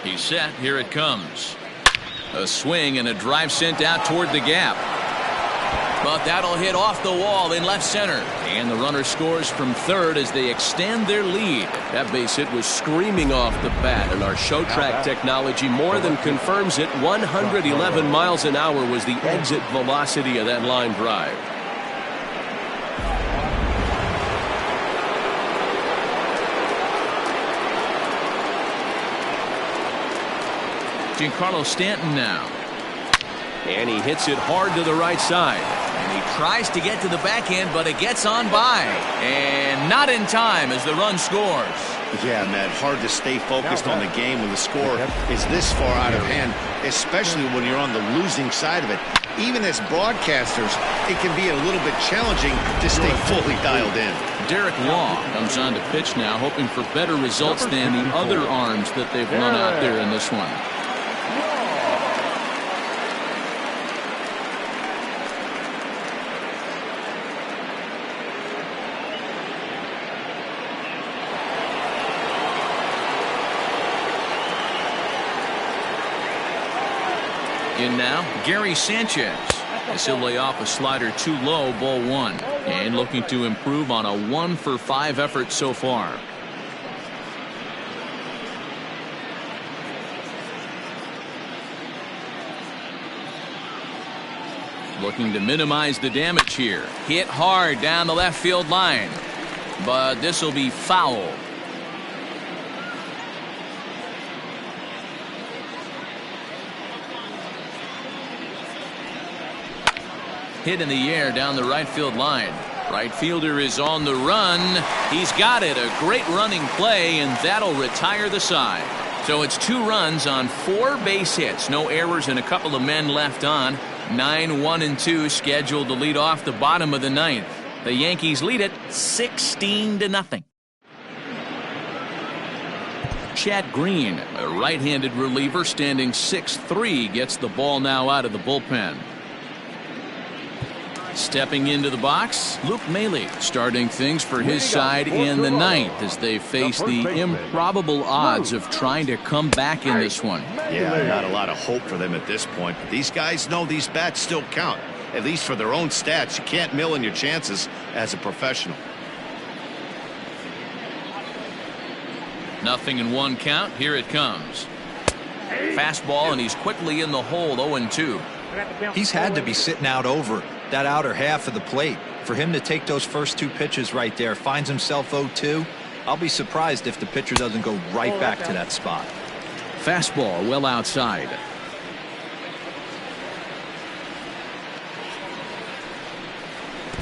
He's set. Here it comes. A swing and a drive sent out toward the gap. But that'll hit off the wall in left center. And the runner scores from third as they extend their lead. That base hit was screaming off the bat, and our show track technology more than confirms it. 111 miles an hour was the exit velocity of that line drive. Giancarlo Stanton now. And he hits it hard to the right side. And he tries to get to the backhand, but it gets on by. And not in time as the run scores. Yeah, Matt, hard to stay focused on the game when the score is this far out of hand, especially when you're on the losing side of it. Even as broadcasters, it can be a little bit challenging to stay fully dialed in. Derek Law comes on to pitch now, hoping for better results than the other arms that they've run out there in this one. In now, Gary Sanchez. As he'll lay off a slider too low, ball one. And looking to improve on a 1-for-5 effort so far. Looking to minimize the damage here. Hit hard down the left field line. But this will be foul. Hit in the air down the right field line. Right fielder is on the run. He's got it. A great running play, and that'll retire the side. So it's 2 runs on 4 base hits. No errors and a couple of men left on. 9-1-2 scheduled to lead off the bottom of the 9th. The Yankees lead it 16-0. Chad Green, a right-handed reliever standing 6'3", gets the ball now out of the bullpen. Stepping into the box, Luke Maile starting things for his side in the 9th as they face the improbable odds of trying to come back in this one. Yeah, not a lot of hope for them at this point. But these guys know these bats still count, at least for their own stats. You can't mill in your chances as a professional. 0-1 count. Here it comes. Fastball, and he's quickly in the hole. 0-2. He's had to be sitting out over that outer half of the plate. For him to take those first 2 pitches right there, finds himself 0-2. I'll be surprised if the pitcher doesn't go right back to that spot. Fastball well outside.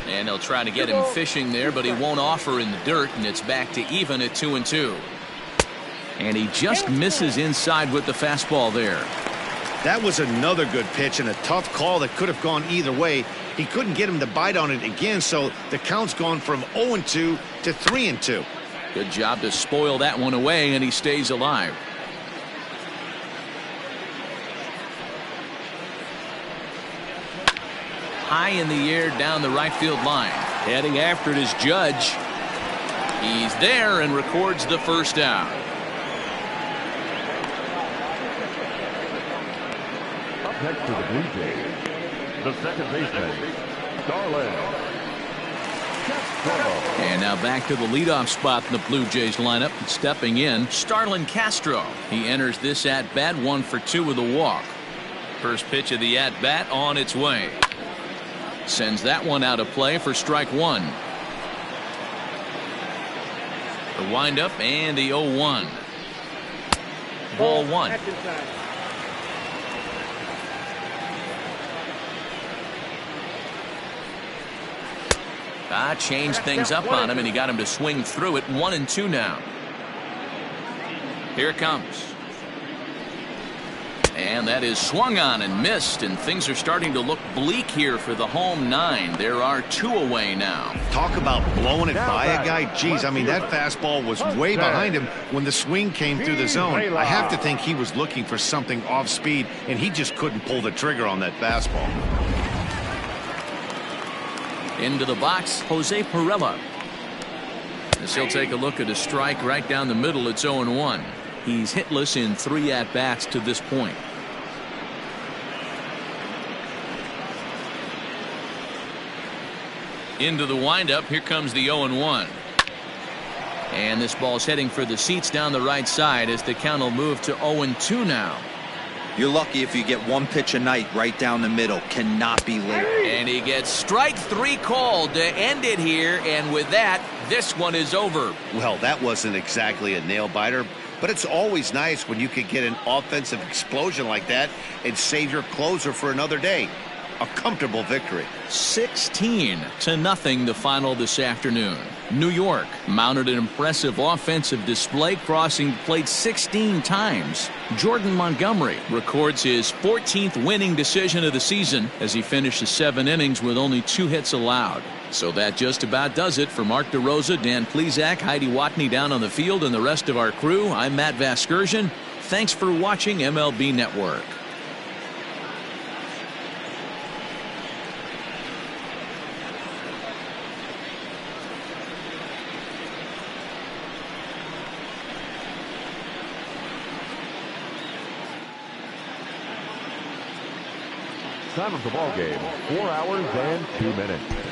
And they'll try to get him fishing there, but he won't offer in the dirt, and it's back to even at 2-2. And he just misses inside with the fastball there. That was another good pitch and a tough call that could have gone either way. He couldn't get him to bite on it again, so the count's gone from 0-2 to 3-2. Good job to spoil that one away, and he stays alive. High in the air down the right field line. Heading after it is Judge. He's there and records the first out. Up next to the Blue Jays, the second baseman, Starlin. And now back to the leadoff spot in the Blue Jays lineup. Stepping in, Starlin Castro. He enters this at-bat 1 for 2 with a walk. First pitch of the at-bat on its way. Sends that one out of play for strike 1. The windup and the 0-1. Ball 1. Changed things up on him, and he got him to swing through it. 1-2 now. Here it comes. And that is swung on and missed, and things are starting to look bleak here for the home 9. There are 2 away now. Talk about blowing it by a guy. Geez, I mean, that fastball was way behind him when the swing came through the zone. I have to think he was looking for something off speed, and he just couldn't pull the trigger on that fastball. Into the box, Jose Pirela. As he'll take a look at a strike right down the middle. It's 0-1. He's hitless in 3 at-bats to this point. Into the windup. Here comes the 0-1. And this ball's heading for the seats down the right side as the count will move to 0-2 now. You're lucky if you get 1 pitch a night right down the middle. Cannot be late. And he gets strike 3 called to end it here, and with that, this one is over. Well, that wasn't exactly a nail-biter, but it's always nice when you can get an offensive explosion like that and save your closer for another day. A comfortable victory. 16-0 the final this afternoon. New York mounted an impressive offensive display, crossing the plate 16 times. Jordan Montgomery records his 14th winning decision of the season as he finishes 7 innings with only 2 hits allowed. So that just about does it for Mark DeRosa, Dan Plesac, Heidi Watney down on the field, and the rest of our crew. I'm Matt Vasgersian. Thanks for watching MLB Network. Time of the ball game, 4 hours and 2 minutes.